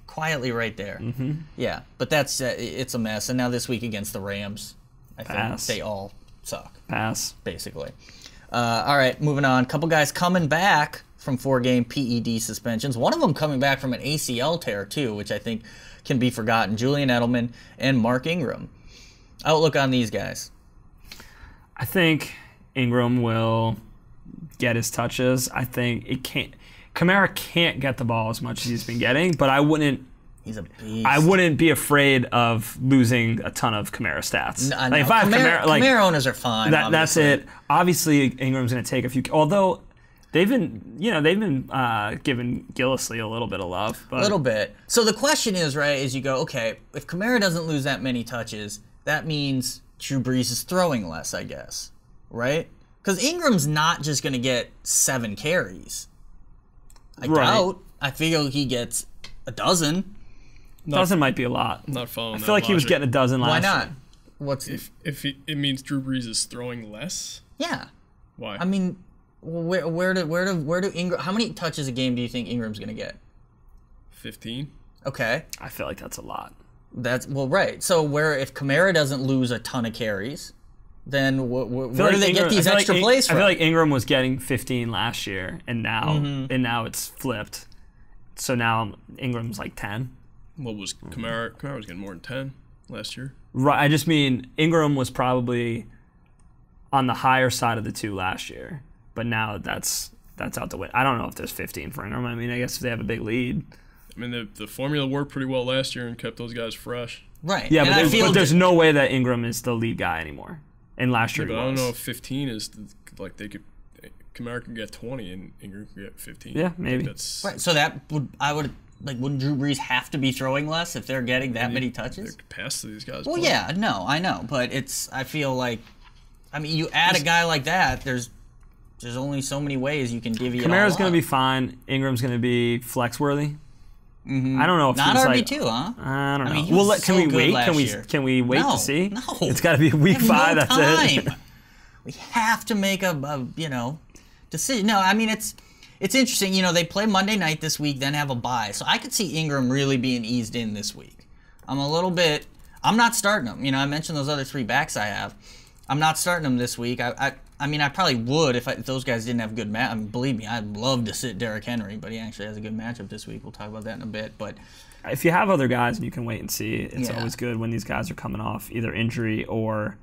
[SPEAKER 3] quietly right there. Mm-hmm. Yeah, but that's it's a mess. And now this week against the Rams, I think they all suck.
[SPEAKER 4] Pass.
[SPEAKER 3] Basically. All right, moving on. Couple guys coming back from 4-game PED suspensions. One of them coming back from an ACL tear, too, which I think can be forgotten. Julian Edelman and Mark Ingram. Outlook on these guys.
[SPEAKER 4] I think Ingram will get his touches. I think Kamara can't get the ball as much as he's been getting, but I wouldn't
[SPEAKER 3] He's a beast.
[SPEAKER 4] I wouldn't be afraid of losing a ton of Kamara stats.
[SPEAKER 3] No, if I have Kamara owners are fine.
[SPEAKER 4] That's it. Obviously, Ingram's going to take a few. Although they've been giving Gillislee a little bit of love. But.
[SPEAKER 3] A little bit. So the question is, right? Is you go, okay, if Kamara doesn't lose that many touches, that means Drew Brees is throwing less, I guess, right? Because Ingram's not just going to get 7 carries. I doubt. I feel he gets a dozen.
[SPEAKER 4] A dozen might be a lot.
[SPEAKER 5] Not following that
[SPEAKER 4] I feel like he was getting a dozen last year.
[SPEAKER 3] Why not? What's
[SPEAKER 5] if it means Drew Brees is throwing less?
[SPEAKER 3] Yeah.
[SPEAKER 5] Why?
[SPEAKER 3] I mean, where do Ingram? How many touches a game do you think Ingram's gonna get?
[SPEAKER 5] 15.
[SPEAKER 3] Okay.
[SPEAKER 4] I feel like that's a lot.
[SPEAKER 3] That's right. So if Kamara doesn't lose a ton of carries, then where do they get these extra plays from?
[SPEAKER 4] I feel like Ingram was getting 15 last year, and now it's flipped. So now Ingram's like 10.
[SPEAKER 5] What was Kamara? Kamara was getting more than 10 last year.
[SPEAKER 4] Right. I just mean Ingram was probably on the higher side of the two last year, but now that's out the window. I don't know if there's 15 for Ingram. I mean, I guess if they have a big lead.
[SPEAKER 5] I mean, the formula worked pretty well last year and kept those guys fresh.
[SPEAKER 3] Right.
[SPEAKER 4] Yeah, but there's no way that Ingram is the lead guy anymore. And last year he was.
[SPEAKER 5] I don't know if 15 is like they could. Kamara could get 20 and Ingram could get 15.
[SPEAKER 4] Yeah, maybe.
[SPEAKER 5] That's
[SPEAKER 3] right. So wouldn't Drew Brees have to be throwing less if they're getting that many touches?
[SPEAKER 5] Their capacity these guys.
[SPEAKER 3] Well,
[SPEAKER 5] play.
[SPEAKER 3] yeah, no, I know, but I feel like, I mean, you add a guy like that, there's only so many ways you can divvy it all up.
[SPEAKER 4] Kamara's going to be fine. Ingram's going to be flex worthy.
[SPEAKER 3] Mm-hmm.
[SPEAKER 4] I don't know if
[SPEAKER 3] not
[SPEAKER 4] he's
[SPEAKER 3] RB2, huh?
[SPEAKER 4] I don't know.
[SPEAKER 3] He was
[SPEAKER 4] can we wait? Can we wait
[SPEAKER 3] to
[SPEAKER 4] see?
[SPEAKER 3] No,
[SPEAKER 4] it's got to be week 5.
[SPEAKER 3] No
[SPEAKER 4] that's
[SPEAKER 3] time.
[SPEAKER 4] it.
[SPEAKER 3] We have to make a decision. No, I mean it's interesting. They play Monday night this week, then have a bye. So I could see Ingram really being eased in this week. I'm not starting him. I mentioned those other 3 backs I have. I'm not starting them this week. I mean, I probably would if those guys didn't have good match. I mean, believe me, I'd love to sit Derrick Henry, but he actually has a good matchup this week. We'll talk about that in a bit. But
[SPEAKER 4] if you have other guys and you can wait and see, it's always good when these guys are coming off either injury or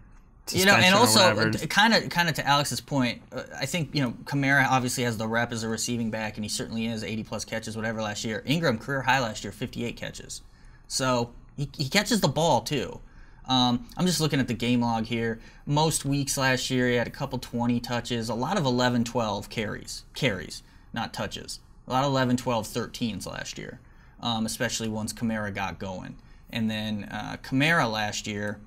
[SPEAKER 4] suspension
[SPEAKER 3] and also kind of to Alex's point, I think Kamara obviously has the rep as a receiving back, and he certainly is 80+ catches, whatever last year. Ingram career high last year, 58 catches. So he catches the ball too. I'm just looking at the game log here. Most weeks last year, he had a couple 20 touches, a lot of 11, 12 carries, not touches. A lot of 11, 12, 13s last year, especially once Kamara got going. And then Kamara last year,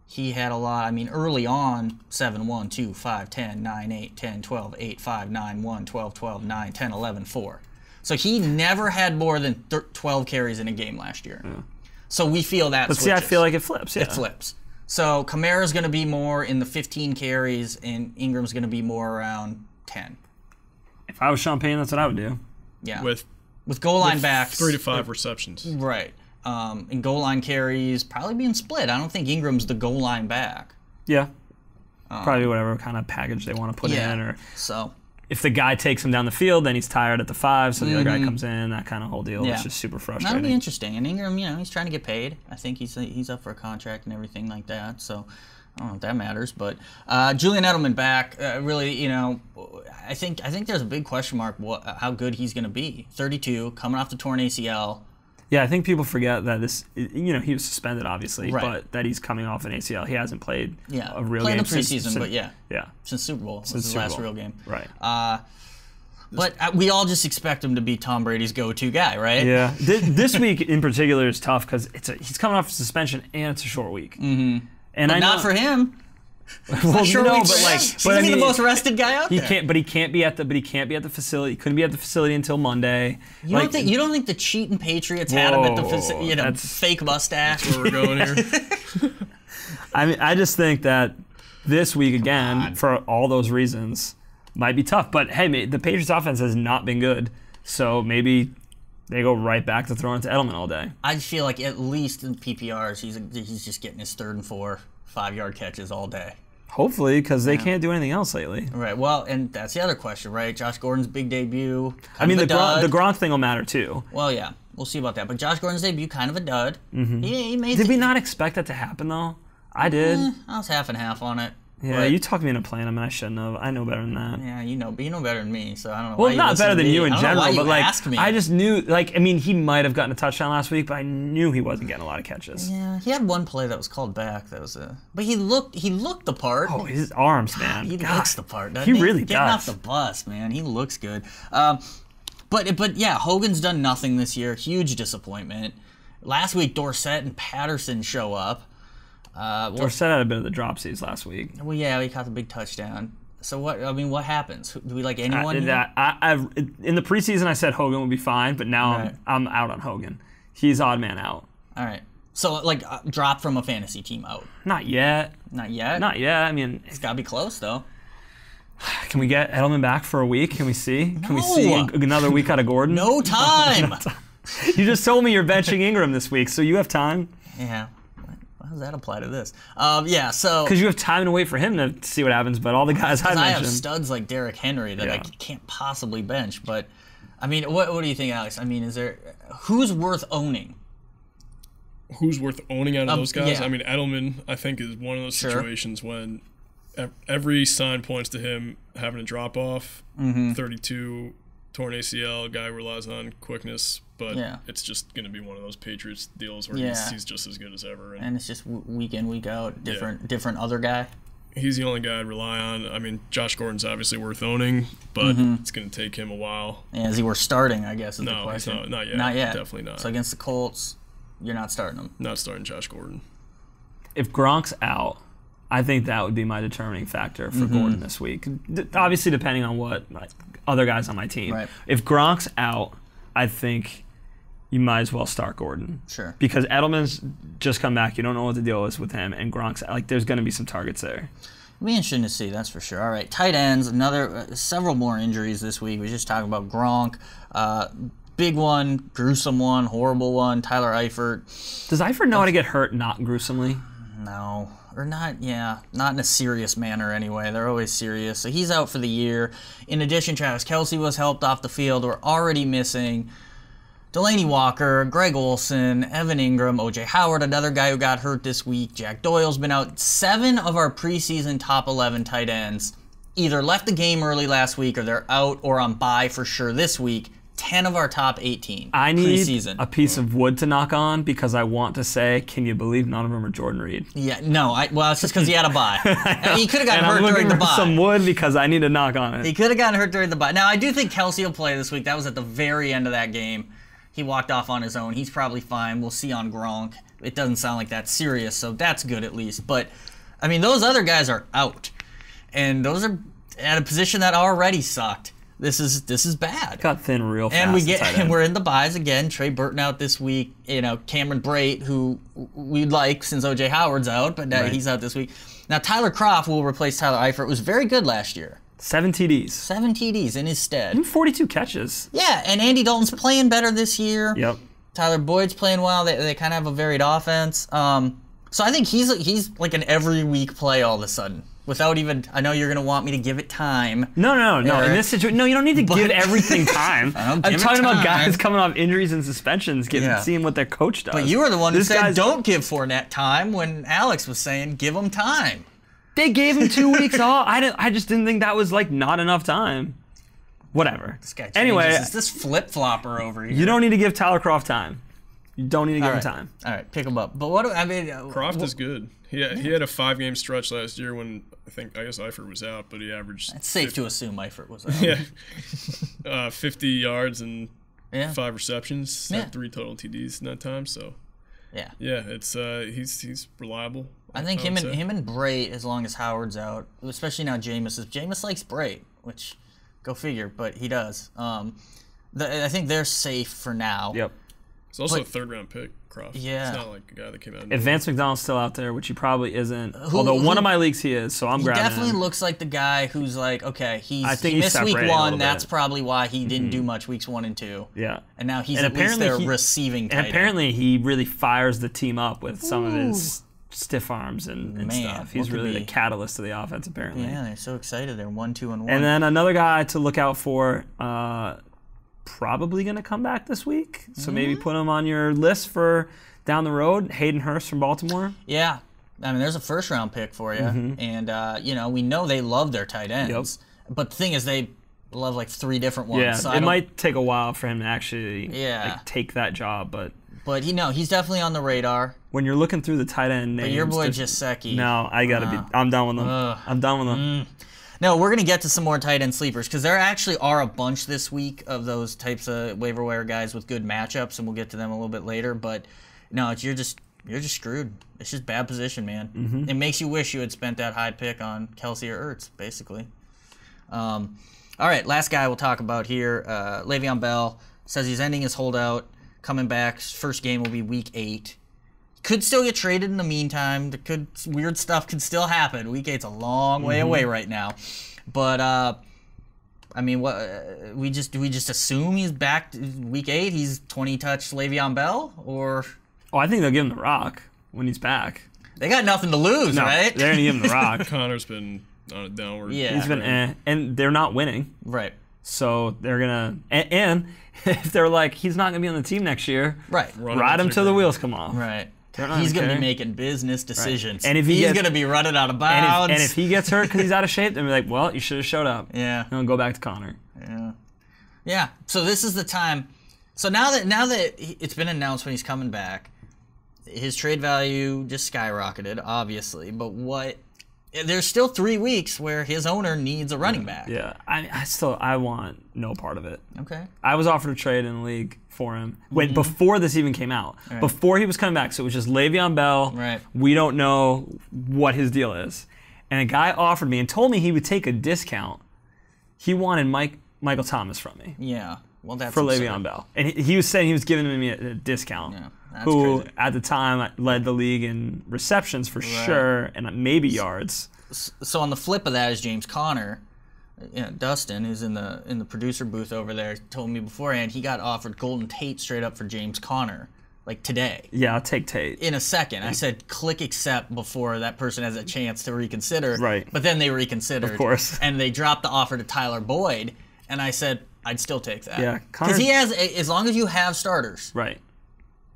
[SPEAKER 3] he had a lot. I mean, early on, 7, 1, 2, 5, 10, 9, 8, 10, 12, 8, 5, 9, 1, 12, 12, 9, 10, 11, 4. So he never had more than 12 carries in a game last year. Yeah. So we feel that
[SPEAKER 4] But
[SPEAKER 3] switches.
[SPEAKER 4] See, I feel like it flips. Yeah.
[SPEAKER 3] It flips. So Kamara's going to be more in the 15 carries, and Ingram's going to be more around 10.
[SPEAKER 4] If I was Sean Payton, that's what I would do.
[SPEAKER 3] Yeah. With goal line backs.
[SPEAKER 5] 3 to 5 receptions.
[SPEAKER 3] Right. And goal line carries probably being split. I don't think Ingram's the goal line back.
[SPEAKER 4] Yeah. Probably whatever kind of package they want to put in. Or
[SPEAKER 3] so
[SPEAKER 4] if the guy takes him down the field, then he's tired at the 5, so the other guy comes in, that kind of whole deal. It's just super frustrating.
[SPEAKER 3] That'll be interesting. And Ingram, he's trying to get paid. I think he's up for a contract and everything like that. So I don't know if that matters. But Julian Edelman back, really, I think there's a big question mark how good he's going to be. 32, coming off the torn ACL.
[SPEAKER 4] Yeah, I think people forget that he was suspended, obviously,
[SPEAKER 3] Right.
[SPEAKER 4] but that he's coming off an ACL. He hasn't played a real
[SPEAKER 3] Playing
[SPEAKER 4] game
[SPEAKER 3] the preseason, but yeah. Since Super Bowl. Since his
[SPEAKER 4] Super
[SPEAKER 3] last
[SPEAKER 4] Bowl.
[SPEAKER 3] real game.
[SPEAKER 4] Right.
[SPEAKER 3] But we all just expect him to be Tom Brady's go-to guy, right?
[SPEAKER 4] Yeah. This week in particular is tough because he's coming off a suspension and it's a short week. Mm-hmm. And
[SPEAKER 3] But not for him.
[SPEAKER 4] Well,
[SPEAKER 3] Sure,
[SPEAKER 4] no,
[SPEAKER 3] we
[SPEAKER 4] but
[SPEAKER 3] he's
[SPEAKER 4] but I mean,
[SPEAKER 3] the most rested guy out there.
[SPEAKER 4] He can't be at the facility. He couldn't be at the facility until Monday.
[SPEAKER 3] You don't think the cheating Patriots had him at the facility? Fake mustache.
[SPEAKER 5] Where we're going here.
[SPEAKER 4] I mean, I just think that this week again, for all those reasons, might be tough. But hey, the Patriots offense has not been good, so maybe they go right back to throwing it to Edelman all day.
[SPEAKER 3] I feel like at least in PPRs, he's just getting his 3rd and 4 5-yard catches all day.
[SPEAKER 4] Hopefully, because they can't do anything else lately.
[SPEAKER 3] Right. Well, and that's the other question, right? Josh Gordon's big debut.
[SPEAKER 4] I mean, the Gronk thing will matter too.
[SPEAKER 3] Well, yeah, we'll see about that. But Josh Gordon's debut, kind of a dud. Mm-hmm. He made.
[SPEAKER 4] Did we not expect that to happen though? I did.
[SPEAKER 3] I was half and half on it.
[SPEAKER 4] Yeah,
[SPEAKER 3] but
[SPEAKER 4] you talked me into playing him, and I shouldn't have. I know better than that.
[SPEAKER 3] Yeah, you know better than me, so I don't know.
[SPEAKER 4] Well,
[SPEAKER 3] why
[SPEAKER 4] not better than you in general, but
[SPEAKER 3] ask me.
[SPEAKER 4] I just knew. I mean, he might have gotten a touchdown last week, but I knew he wasn't getting a lot of catches.
[SPEAKER 3] Yeah, he had one play that was called back. But he looked the part.
[SPEAKER 4] Oh, his arms, man.
[SPEAKER 3] He looks the part.
[SPEAKER 4] He really
[SPEAKER 3] Getting
[SPEAKER 4] does.
[SPEAKER 3] off the bus, man. He looks good. But yeah, Hogan's done nothing this year. Huge disappointment. Last week, Dorsett and Patterson show up.
[SPEAKER 4] Dorsett had a bit of the dropsies last week.
[SPEAKER 3] Well, yeah, he caught the big touchdown. So what happens? Do we like anyone here?
[SPEAKER 4] In the preseason, I said Hogan would be fine, but now I'm out on Hogan. He's odd man out.
[SPEAKER 3] All right. So drop from a fantasy team out.
[SPEAKER 4] Not yet.
[SPEAKER 3] Not yet.
[SPEAKER 4] Not yet. I mean,
[SPEAKER 3] It's got to be close though.
[SPEAKER 4] Can we get Edelman back for a week? Can we see? Can we
[SPEAKER 3] No.
[SPEAKER 4] see another week out of Gordon?
[SPEAKER 3] No time.
[SPEAKER 4] You just told me you're benching Ingram this week, so you have time.
[SPEAKER 3] Yeah. How does that apply to this? Yeah, so...
[SPEAKER 4] Because you have time to wait for him to see what happens, but all the guys I
[SPEAKER 3] I have
[SPEAKER 4] mentioned...
[SPEAKER 3] studs like Derrick Henry that I can't possibly bench, but... I mean, what do you think, Alex? I mean, who's worth owning?
[SPEAKER 5] Who's worth owning out of those guys?
[SPEAKER 3] Yeah.
[SPEAKER 5] I mean, Edelman, I think, is one of those situations when every sign points to him having a drop-off, 32, torn ACL, guy relies on quickness, but it's just going to be one of those Patriots deals where he's just as good as ever.
[SPEAKER 3] And it's just week in, week out, different other guy.
[SPEAKER 5] He's the only guy I'd rely on. I mean, Josh Gordon's obviously worth owning, but it's going to take him a while.
[SPEAKER 3] Yeah, is he worth starting, I guess, is the
[SPEAKER 5] No, he's
[SPEAKER 3] question.
[SPEAKER 5] not yet.
[SPEAKER 3] Not yet.
[SPEAKER 5] Definitely not.
[SPEAKER 3] So against the Colts, you're not starting him.
[SPEAKER 5] Not starting Josh Gordon.
[SPEAKER 4] If Gronk's out, I think that would be my determining factor for Gordon this week. Obviously, depending on what other guys on my team.
[SPEAKER 3] Right.
[SPEAKER 4] If Gronk's out, I think you might as well start Gordon.
[SPEAKER 3] Sure.
[SPEAKER 4] Because Edelman's just come back. You don't know what the deal is with him. And Gronk's there's going to be some targets there.
[SPEAKER 3] It'll be interesting to see, that's for sure. All right, tight ends, several more injuries this week. We just talking about Gronk. Big one, gruesome one, horrible one, Tyler Eifert.
[SPEAKER 4] Does Eifert know how to get hurt not gruesomely?
[SPEAKER 3] No. Or not in a serious manner anyway. They're always serious. So he's out for the year. In addition, Travis Kelce was helped off the field. We're already missing Delaney Walker, Greg Olsen, Evan Ingram, O.J. Howard, another guy who got hurt this week. Jack Doyle's been out. 7 of our preseason top 11 tight ends either left the game early last week or they're out or on bye for sure this week. 10 of our top 18
[SPEAKER 4] I need
[SPEAKER 3] preseason.
[SPEAKER 4] a piece of wood to knock on because I want to say, can you believe none of them are Jordan Reed?
[SPEAKER 3] Yeah, no. Well, it's just because he had a bye. He could have gotten hurt during the bye.
[SPEAKER 4] Some wood because I need to knock on it.
[SPEAKER 3] He could have gotten hurt during the bye. Now, I do think Kelce will play this week. That was at the very end of that game. He walked off on his own. He's probably fine. We'll see on Gronk. It doesn't sound like that's serious, so that's good at least. But, I mean, those other guys are out. And those are at a position that already sucked. This is bad.
[SPEAKER 4] Got thin real fast.
[SPEAKER 3] And we're in the buys again. Trey Burton out this week. Cameron Brate, who we like since O.J. Howard's out, but he's out this week. Now Tyler Kroft will replace Tyler Eifert. Was very good last year.
[SPEAKER 4] 7 TDs.
[SPEAKER 3] 7 TDs in his stead.
[SPEAKER 4] 42 catches.
[SPEAKER 3] Yeah, and Andy Dalton's playing better this year.
[SPEAKER 4] Yep.
[SPEAKER 3] Tyler Boyd's playing well. They kind of have a varied offense. So I think he's like an every week play all of a sudden. Without even, I know you're going to want me to give it time.
[SPEAKER 4] No. In this situation, no, you don't need to give everything time. I'm talking about guys coming off injuries and suspensions, seeing what their coach does.
[SPEAKER 3] But you were the one who said don't give Fournette time when Alex was saying give him time.
[SPEAKER 4] They gave him 2 weeks off. I just didn't think that was not enough time. Whatever.
[SPEAKER 3] This guy
[SPEAKER 4] anyway,
[SPEAKER 3] is this flip-flopper over here.
[SPEAKER 4] You don't need to give Tyler Kroft time. You don't need to give him time.
[SPEAKER 3] All right, pick him up. But what do I mean?
[SPEAKER 5] Croft is good. He had a 5-game stretch last year when I guess Eifert was out, but he averaged.
[SPEAKER 3] It's safe to assume Eifert was out.
[SPEAKER 5] 50 yards and
[SPEAKER 3] Yeah.
[SPEAKER 5] 5 receptions,
[SPEAKER 3] Yeah.
[SPEAKER 5] 3 total TDs in that time. So
[SPEAKER 3] Yeah.
[SPEAKER 5] it's he's reliable.
[SPEAKER 3] I think
[SPEAKER 5] would say.
[SPEAKER 3] him and Brait, as long as Howard's out, especially now Jameis likes Brait, which go figure, but he does. I think they're safe for now.
[SPEAKER 4] Yep.
[SPEAKER 5] It's also a 3rd-round pick, Croft.
[SPEAKER 3] Yeah.
[SPEAKER 5] It's not like a guy that came out.
[SPEAKER 4] If Vance McDonald's still out there, which he probably isn't, although one of my leagues he is, so I'm
[SPEAKER 3] He
[SPEAKER 4] grabbing
[SPEAKER 3] definitely
[SPEAKER 4] him.
[SPEAKER 3] looks like the guy who's like, okay, he
[SPEAKER 4] he's
[SPEAKER 3] missed week
[SPEAKER 4] separating a
[SPEAKER 3] 1.
[SPEAKER 4] little
[SPEAKER 3] That's
[SPEAKER 4] bit.
[SPEAKER 3] probably why he didn't do much weeks 1 and 2.
[SPEAKER 4] Yeah.
[SPEAKER 3] And now he's
[SPEAKER 4] And
[SPEAKER 3] at least
[SPEAKER 4] apparently
[SPEAKER 3] their receiving tight
[SPEAKER 4] And
[SPEAKER 3] end.
[SPEAKER 4] apparently he really fires the team up with some of his stiff arms and
[SPEAKER 3] Man,
[SPEAKER 4] stuff. He's
[SPEAKER 3] what could
[SPEAKER 4] really
[SPEAKER 3] be-
[SPEAKER 4] the catalyst of the offense, apparently.
[SPEAKER 3] Yeah, they're so excited. They're 1-2-1.
[SPEAKER 4] And then another guy to look out for, probably going to come back this week. So maybe put him on your list for down the road. Hayden Hearst from Baltimore.
[SPEAKER 3] Yeah. I mean, there's a 1st-round pick for you. And, we know they love their tight ends. But the thing is, they love like 3 different ones.
[SPEAKER 4] Yeah,
[SPEAKER 3] so
[SPEAKER 4] it might take a while for him to actually
[SPEAKER 3] Yeah.
[SPEAKER 4] take that job. But
[SPEAKER 3] he's definitely on the radar.
[SPEAKER 4] when you're looking through the tight end names.
[SPEAKER 3] But your boy
[SPEAKER 4] there's-
[SPEAKER 3] Gesicki.
[SPEAKER 4] No, I got to be. I'm done with them. I'm done with them.
[SPEAKER 3] No, we're going to get to some more tight end sleepers because there actually are a bunch this week of those types of waiver wire guys with good matchups, and we'll get to them a little bit later. But no, you're just screwed. It's just bad position, man. It makes you wish you had spent that high pick on Kelsey or Ertz, basically. All right, last guy we'll talk about here, Le'Veon Bell says he's ending his holdout, coming back. His first game will be Week 8. Could still get traded in the meantime. Weird stuff could still happen. Week 8's a long way away right now, but I mean, what we just assume he's back Week 8. He's 20-touch Le'Veon Bell, or
[SPEAKER 4] Oh, I think they'll give him the rock when he's back.
[SPEAKER 3] they got nothing to lose,
[SPEAKER 4] No,
[SPEAKER 3] right?
[SPEAKER 4] they're gonna give him the rock.
[SPEAKER 5] Connor's been on a downward.
[SPEAKER 3] Yeah.
[SPEAKER 4] He's been and they're not winning.
[SPEAKER 3] Right,
[SPEAKER 4] So they're gonna and if they're like he's not gonna be on the team next year,
[SPEAKER 3] right,
[SPEAKER 4] ride him till the wheels come off.
[SPEAKER 3] right.
[SPEAKER 4] They're not
[SPEAKER 3] He's
[SPEAKER 4] gonna
[SPEAKER 3] going to be
[SPEAKER 4] care.
[SPEAKER 3] making business decisions.
[SPEAKER 4] And if he
[SPEAKER 3] he's
[SPEAKER 4] gets-
[SPEAKER 3] going to be running out of
[SPEAKER 4] And
[SPEAKER 3] bounds.
[SPEAKER 4] if he gets hurt because he's out of shape, then we're like, well, you should have showed up.
[SPEAKER 3] yeah.
[SPEAKER 4] And go back to Connor.
[SPEAKER 3] Yeah. So this is the time. So now that it's been announced when he's coming back, his trade value just skyrocketed, obviously. But there's still 3 weeks where his owner needs a running back.
[SPEAKER 4] Yeah, I want no part of it.
[SPEAKER 3] Okay.
[SPEAKER 4] I was offered a trade in the league for him before this even came out.
[SPEAKER 3] Right.
[SPEAKER 4] Before he was coming back, so it was just Le'Veon Bell.
[SPEAKER 3] Right.
[SPEAKER 4] We don't know what his deal is, and a guy offered me and told me he would take a discount. He wanted Michael Thomas from me
[SPEAKER 3] Yeah. Well, that's
[SPEAKER 4] for
[SPEAKER 3] absurd.
[SPEAKER 4] Le'Veon Bell, and he was saying he was giving me a discount.
[SPEAKER 3] Yeah, that's
[SPEAKER 4] who
[SPEAKER 3] crazy.
[SPEAKER 4] at the time led the league in receptions for sure, and maybe yards.
[SPEAKER 3] So on the flip of that is James Conner. Dustin, who's in the producer booth over there, told me beforehand he got offered Golden Tate straight up for James Conner, like today.
[SPEAKER 4] Yeah, I'll take Tate.
[SPEAKER 3] In a second. I said click accept before that person has a chance to reconsider.
[SPEAKER 4] Right.
[SPEAKER 3] But then they reconsidered.
[SPEAKER 4] Of course.
[SPEAKER 3] And they dropped the offer to Tyler Boyd, and I said I'd still take that.
[SPEAKER 4] Yeah,
[SPEAKER 3] Because he has, as long as you have starters,
[SPEAKER 4] Right.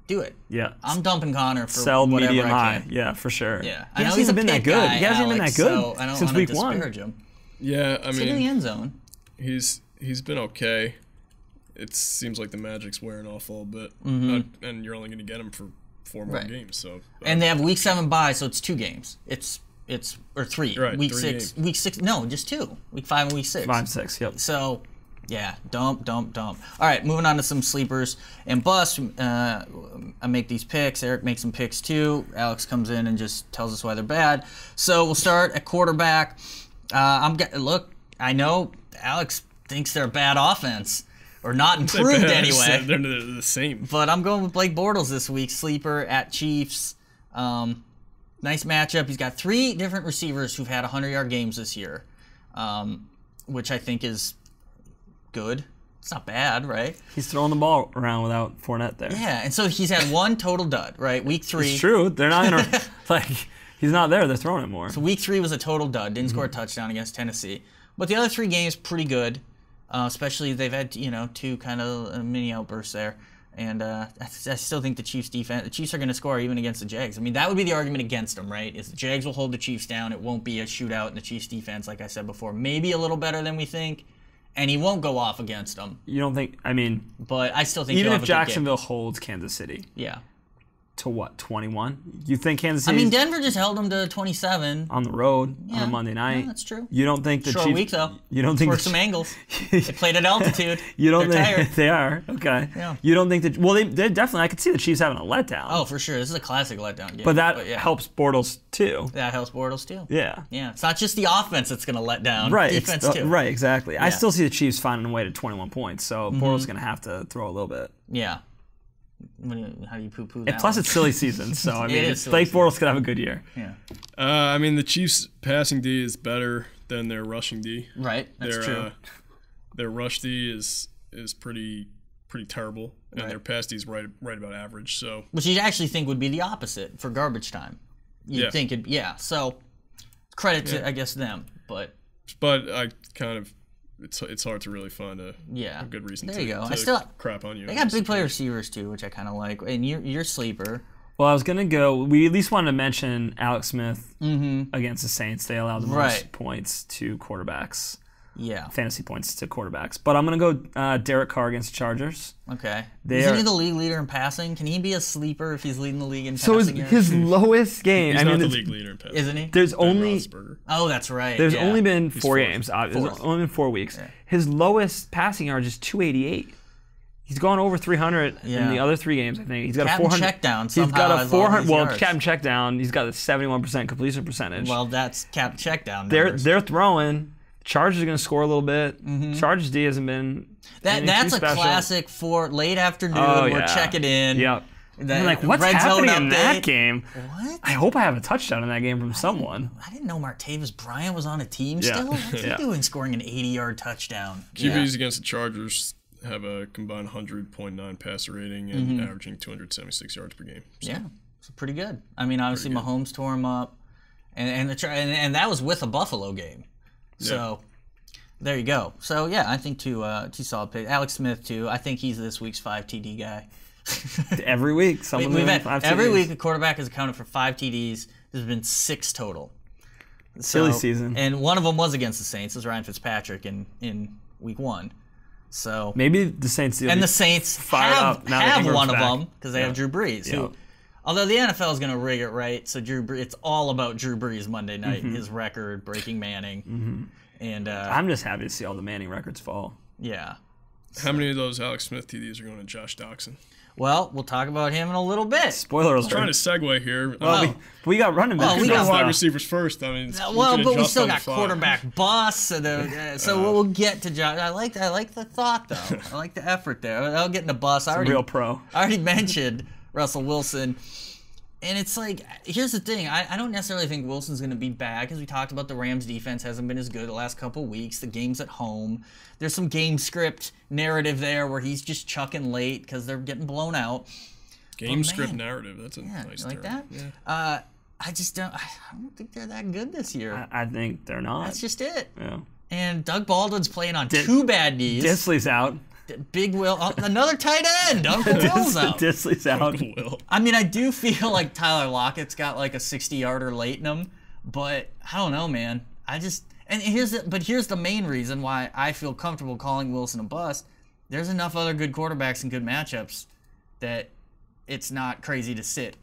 [SPEAKER 3] do it.
[SPEAKER 4] Yeah.
[SPEAKER 3] I'm dumping Connor for
[SPEAKER 4] Sell
[SPEAKER 3] whatever
[SPEAKER 4] medium
[SPEAKER 3] I
[SPEAKER 4] high.
[SPEAKER 3] can.
[SPEAKER 4] Yeah, for sure.
[SPEAKER 3] Yeah.
[SPEAKER 4] He
[SPEAKER 3] I know
[SPEAKER 4] hasn't
[SPEAKER 3] he's a
[SPEAKER 4] even been that
[SPEAKER 3] pick
[SPEAKER 4] good.
[SPEAKER 3] guy,
[SPEAKER 4] He hasn't even been
[SPEAKER 3] Alex,
[SPEAKER 4] that good
[SPEAKER 3] so I don't
[SPEAKER 4] since
[SPEAKER 3] wanna
[SPEAKER 4] week 1.
[SPEAKER 3] disparage him.
[SPEAKER 5] Yeah, I
[SPEAKER 3] Get in the
[SPEAKER 5] mean,
[SPEAKER 3] end zone.
[SPEAKER 5] he's been okay. It seems like the magic's wearing off a little bit, and you're only going to get him for 4 more
[SPEAKER 3] Right.
[SPEAKER 5] games. So
[SPEAKER 3] And they have week 7 bye, so it's 2 games. It's or 3.
[SPEAKER 5] Right,
[SPEAKER 3] week
[SPEAKER 5] 3
[SPEAKER 3] 6.
[SPEAKER 5] games.
[SPEAKER 3] Week 6. No, just 2. Week 5 and week 6.
[SPEAKER 4] 5-6. Yep.
[SPEAKER 3] So, yeah, dump. All right, moving on to some sleepers and busts. I make these picks. Eric makes some picks too. Alex comes in and just tells us why they're bad. So we'll start at quarterback. Look, I know Alex thinks they're a bad offense, or not improved anyway.
[SPEAKER 5] They're the same.
[SPEAKER 3] But I'm going with Blake Bortles this week. Sleeper at Chiefs. Nice matchup. He's got 3 different receivers who've had 100-yard games this year, which I think is good. It's not bad, right?
[SPEAKER 4] He's throwing the ball around without Fournette there.
[SPEAKER 3] Yeah, and so he's had 1 total dud, right? Week 3.
[SPEAKER 4] It's true. They're not going to, like, he's not there. They're throwing it more.
[SPEAKER 3] So week 3 was a total dud. Didn't score a touchdown against Tennessee. But the other 3 games, pretty good. Especially they've had, 2 kind of mini outbursts there. And I still think the Chiefs are going to score even against the Jags. I mean, that would be the argument against them, right? Is the Jags will hold the Chiefs down. It won't be a shootout in the Chiefs defense, like I said before. Maybe a little better than we think. and he won't go off against them.
[SPEAKER 4] You don't think? I mean,
[SPEAKER 3] But I still think
[SPEAKER 4] even
[SPEAKER 3] he'll
[SPEAKER 4] if
[SPEAKER 3] have a good game.
[SPEAKER 4] Jacksonville holds Kansas City
[SPEAKER 3] Yeah.
[SPEAKER 4] to what, 21? You think Kansas
[SPEAKER 3] I
[SPEAKER 4] City
[SPEAKER 3] mean, Denver just held him to 27.
[SPEAKER 4] on the road on
[SPEAKER 3] Yeah.
[SPEAKER 4] a Monday night?
[SPEAKER 3] Yeah, that's true.
[SPEAKER 4] You don't think the
[SPEAKER 3] Short
[SPEAKER 4] Chiefs?
[SPEAKER 3] week, though.
[SPEAKER 4] You don't think
[SPEAKER 3] Work some angles. They played at altitude.
[SPEAKER 4] You don't
[SPEAKER 3] They're
[SPEAKER 4] think
[SPEAKER 3] tired.
[SPEAKER 4] they are? Okay.
[SPEAKER 3] Yeah.
[SPEAKER 4] You don't think that? Well, they definitely. I could see the Chiefs having a letdown.
[SPEAKER 3] Oh, for sure. This is a classic letdown game.
[SPEAKER 4] but that
[SPEAKER 3] yeah.
[SPEAKER 4] helps Bortles too.
[SPEAKER 3] That helps Bortles, too.
[SPEAKER 4] Yeah.
[SPEAKER 3] Yeah. It's not just the offense that's going to let down.
[SPEAKER 4] Right.
[SPEAKER 3] Defense, too.
[SPEAKER 4] Right. Exactly. I
[SPEAKER 3] Yeah.
[SPEAKER 4] still see the Chiefs finding a way to 21 points. So Bortles is going to have to throw a little bit.
[SPEAKER 3] Yeah. How do you poo-poo that
[SPEAKER 4] And plus,
[SPEAKER 3] one?
[SPEAKER 4] it's silly season, so I mean,
[SPEAKER 3] is silly
[SPEAKER 4] Blake
[SPEAKER 3] season.
[SPEAKER 4] Bortles could have a good year.
[SPEAKER 3] Yeah.
[SPEAKER 5] I mean, the Chiefs' passing D is better than their rushing D.
[SPEAKER 3] Right. That's true.
[SPEAKER 5] Their rush D is pretty terrible, and
[SPEAKER 3] Right.
[SPEAKER 5] their pass D is right about average. So
[SPEAKER 3] Which you'd actually think would be the opposite for garbage time. You'd
[SPEAKER 5] Yeah.
[SPEAKER 3] think it, yeah. So credit to, I guess, them. But
[SPEAKER 5] I kind of it's hard to really find a good reason
[SPEAKER 3] there
[SPEAKER 5] to,
[SPEAKER 3] you go.
[SPEAKER 5] to
[SPEAKER 3] I still
[SPEAKER 5] crap on you.
[SPEAKER 3] they got big play receivers too, which I kind of like. And your sleeper.
[SPEAKER 4] Well, I was gonna go. We at least wanted to mention Alex Smith against the Saints. They allowed the most
[SPEAKER 3] Right.
[SPEAKER 4] points to quarterbacks,
[SPEAKER 3] Yeah.
[SPEAKER 4] fantasy points to quarterbacks. But I'm gonna go Derek Carr against the Chargers.
[SPEAKER 3] Okay.
[SPEAKER 4] They
[SPEAKER 3] Isn't
[SPEAKER 4] are-
[SPEAKER 3] he the league leader in passing? Can he be a sleeper if he's leading the league in
[SPEAKER 4] So
[SPEAKER 3] passing?
[SPEAKER 4] his lowest game.
[SPEAKER 5] He's
[SPEAKER 4] I mean,
[SPEAKER 5] not the
[SPEAKER 4] it's-
[SPEAKER 5] league leader in passing.
[SPEAKER 3] Isn't he?
[SPEAKER 4] there's
[SPEAKER 5] Ben
[SPEAKER 4] only
[SPEAKER 5] Roethlisberger.
[SPEAKER 3] Oh, that's right.
[SPEAKER 4] there's
[SPEAKER 3] yeah.
[SPEAKER 4] only been four
[SPEAKER 5] fourth.
[SPEAKER 4] games. There's
[SPEAKER 3] Fourth.
[SPEAKER 4] only been 4 weeks.
[SPEAKER 3] Yeah.
[SPEAKER 4] His lowest passing yard is 288. He's gone over 300 in
[SPEAKER 3] Yeah.
[SPEAKER 4] the other 3 games. I think he's got
[SPEAKER 3] Captain
[SPEAKER 4] a 400
[SPEAKER 3] check down
[SPEAKER 4] He's
[SPEAKER 3] somehow
[SPEAKER 4] got a
[SPEAKER 3] has all
[SPEAKER 4] 400.
[SPEAKER 3] these
[SPEAKER 4] Well,
[SPEAKER 3] yards.
[SPEAKER 4] captain check down. He's got a 71% completion percentage.
[SPEAKER 3] Well, that's cap check down.
[SPEAKER 4] they're
[SPEAKER 3] numbers.
[SPEAKER 4] they're throwing. Chargers are going to score a little bit. Chargers D hasn't been anything
[SPEAKER 3] That's
[SPEAKER 4] too
[SPEAKER 3] a
[SPEAKER 4] special.
[SPEAKER 3] classic for late afternoon.
[SPEAKER 4] Oh,
[SPEAKER 3] We're
[SPEAKER 4] yeah.
[SPEAKER 3] checking in.
[SPEAKER 4] Yep.
[SPEAKER 3] The
[SPEAKER 4] I'm like, what's
[SPEAKER 3] red zone
[SPEAKER 4] happening in that
[SPEAKER 3] update.
[SPEAKER 4] game?
[SPEAKER 3] What?
[SPEAKER 4] I hope I have a touchdown in that game from someone.
[SPEAKER 3] I didn't know Martavis Bryant was on a team
[SPEAKER 4] Yeah.
[SPEAKER 3] still. What's
[SPEAKER 4] Yeah.
[SPEAKER 3] he doing scoring an 80-yard touchdown?
[SPEAKER 5] QBs against the Chargers have a combined 100.9 passer rating and averaging 276 yards per game. So
[SPEAKER 3] Yeah, it's pretty good. I mean, obviously Mahomes tore him up, and that was with a Buffalo game. So there you go. So yeah, I think two solid picks. Alex Smith too. I think he's this week's 5 TD guy.
[SPEAKER 4] Every week, someone's
[SPEAKER 3] We've
[SPEAKER 4] winning
[SPEAKER 3] had
[SPEAKER 4] 5
[SPEAKER 3] every
[SPEAKER 4] TDs.
[SPEAKER 3] week the quarterback has accounted for 5 TDs. There's been 6 total.
[SPEAKER 4] Silly season.
[SPEAKER 3] And one of them was against the Saints. It was Ryan Fitzpatrick in week 1. So
[SPEAKER 4] Maybe the Saints.
[SPEAKER 3] and the Saints
[SPEAKER 4] fired
[SPEAKER 3] have,
[SPEAKER 4] up now that
[SPEAKER 3] have
[SPEAKER 4] Ingram's
[SPEAKER 3] one of
[SPEAKER 4] back.
[SPEAKER 3] them because they have Drew Brees.
[SPEAKER 4] Yeah.
[SPEAKER 3] Who, although the NFL is going to rig it right, so it's all about Drew Brees Monday night, his record breaking Manning, and
[SPEAKER 4] I'm just happy to see all the Manning records fall.
[SPEAKER 3] yeah.
[SPEAKER 5] how many of those Alex Smith TDs are going to Josh Doxson?
[SPEAKER 3] Well, we'll talk about him in a little bit.
[SPEAKER 4] Spoiler alert.
[SPEAKER 5] Trying to segue here.
[SPEAKER 4] we got running backs.
[SPEAKER 3] Well, we
[SPEAKER 5] Go
[SPEAKER 3] got-
[SPEAKER 5] wide receivers first. I mean,
[SPEAKER 3] Well,
[SPEAKER 5] can
[SPEAKER 3] but we
[SPEAKER 5] adjust
[SPEAKER 3] still
[SPEAKER 5] on the
[SPEAKER 3] got
[SPEAKER 5] fly.
[SPEAKER 3] quarterback busts, so we'll get to Josh. I like the thought though. I like the effort there. I'll get in the bus.
[SPEAKER 4] Real pro.
[SPEAKER 3] I already mentioned Russell Wilson. And it's like, here's the thing. I don't necessarily think Wilson's going to be bad because we talked about the Rams' defense hasn't been as good the last couple weeks. The game's at home. There's some game script narrative there where he's just chucking late because they're getting blown out.
[SPEAKER 5] Game script
[SPEAKER 3] man.
[SPEAKER 5] narrative. That's a nice
[SPEAKER 3] You like
[SPEAKER 5] term.
[SPEAKER 3] that?
[SPEAKER 5] Yeah.
[SPEAKER 3] I just don't. I don't think they're that good this year.
[SPEAKER 4] I think they're not.
[SPEAKER 3] That's just it.
[SPEAKER 4] Yeah.
[SPEAKER 3] And Doug Baldwin's playing on 2 bad knees.
[SPEAKER 4] Disley's out.
[SPEAKER 3] Big Will, another tight end. Uncle Will's out.
[SPEAKER 4] Disley's out.
[SPEAKER 5] Will.
[SPEAKER 3] I mean, I do feel like Tyler Lockett's got like a 60-yarder late in him, but I don't know, man. Here's the main reason why I feel comfortable calling Wilson a bust. There's enough other good quarterbacks and good matchups that it's not crazy to sit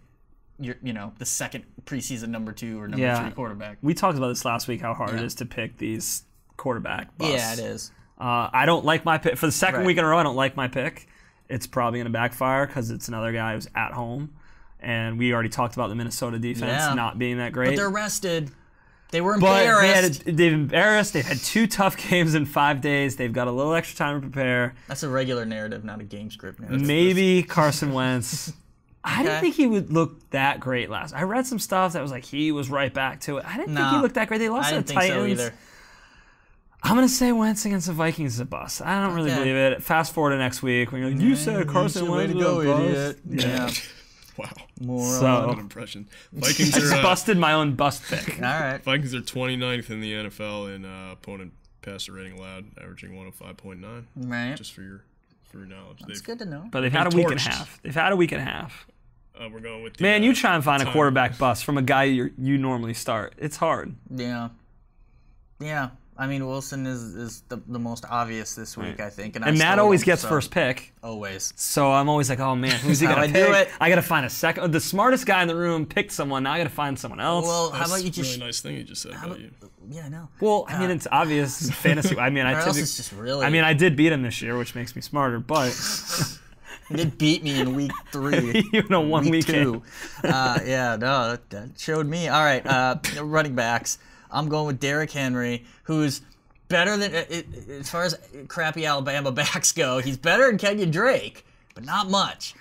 [SPEAKER 3] the second preseason number 2 or number 3 quarterback.
[SPEAKER 4] We talked about this last week, how hard it is to pick these quarterback busts.
[SPEAKER 3] Yeah, it is.
[SPEAKER 4] I don't like my pick. For the second
[SPEAKER 3] Right.
[SPEAKER 4] week in a row, I don't like my pick. It's probably going to backfire because it's another guy who's at home. And we already talked about the Minnesota defense not being that great.
[SPEAKER 3] But they're rested. They were
[SPEAKER 4] But
[SPEAKER 3] embarrassed.
[SPEAKER 4] they've embarrassed. They've had 2 tough games in 5 days. They've got a little extra time to prepare.
[SPEAKER 3] That's a regular narrative, not a game script narrative.
[SPEAKER 4] Maybe Carson Wentz. I didn't
[SPEAKER 3] Okay.
[SPEAKER 4] think he would look that great last. I read some stuff that was like he was right back to it. I didn't think he looked that great. They lost
[SPEAKER 3] I
[SPEAKER 4] to
[SPEAKER 3] didn't
[SPEAKER 4] the
[SPEAKER 3] think
[SPEAKER 4] Titans.
[SPEAKER 3] so either.
[SPEAKER 4] I'm going to say Wentz against the Vikings is a bust. I don't really
[SPEAKER 3] Okay.
[SPEAKER 4] believe it. Fast forward to next week when you're like, you said Carson Wentz was a bust.
[SPEAKER 3] Yeah.
[SPEAKER 5] Wow.
[SPEAKER 3] Moron.
[SPEAKER 4] So
[SPEAKER 5] Good impression. Vikings
[SPEAKER 4] I just
[SPEAKER 5] are
[SPEAKER 4] busted my own bust pick.
[SPEAKER 3] All right.
[SPEAKER 5] Vikings are 29th in the NFL in opponent passer rating allowed, averaging 105.9.
[SPEAKER 3] Right.
[SPEAKER 5] Just for your knowledge.
[SPEAKER 3] It's good to know.
[SPEAKER 4] But they've had a week and a
[SPEAKER 5] torched.
[SPEAKER 4] half. They've had a week and a half.
[SPEAKER 5] We're going with the,
[SPEAKER 4] Man, you try and find a
[SPEAKER 5] time.
[SPEAKER 4] quarterback bust from a guy you normally start. It's hard.
[SPEAKER 3] Yeah. Yeah. I mean, Wilson is the most obvious this week, I think.
[SPEAKER 4] And Matt always gets first pick.
[SPEAKER 3] Always.
[SPEAKER 4] So I'm always like, oh man, who's he gonna pick?
[SPEAKER 3] do it.
[SPEAKER 4] I gotta find a second. The smartest guy in the room picked someone. Now I gotta find someone else.
[SPEAKER 3] Well, how about you
[SPEAKER 5] That's a
[SPEAKER 3] just?
[SPEAKER 5] really nice thing you just said about you.
[SPEAKER 3] Yeah, I know.
[SPEAKER 4] Well, I mean, it's obvious fantasy. I mean,
[SPEAKER 3] Or else it's just really.
[SPEAKER 4] I mean, I did beat him this year, which makes me smarter. But
[SPEAKER 3] he did beat me in week 3.
[SPEAKER 4] you know, one week
[SPEAKER 3] 2. Yeah, no, that showed me. All right, running backs. I'm going with Derrick Henry, who's better than, as far as crappy Alabama backs go, he's better than Kenyan Drake, but not much.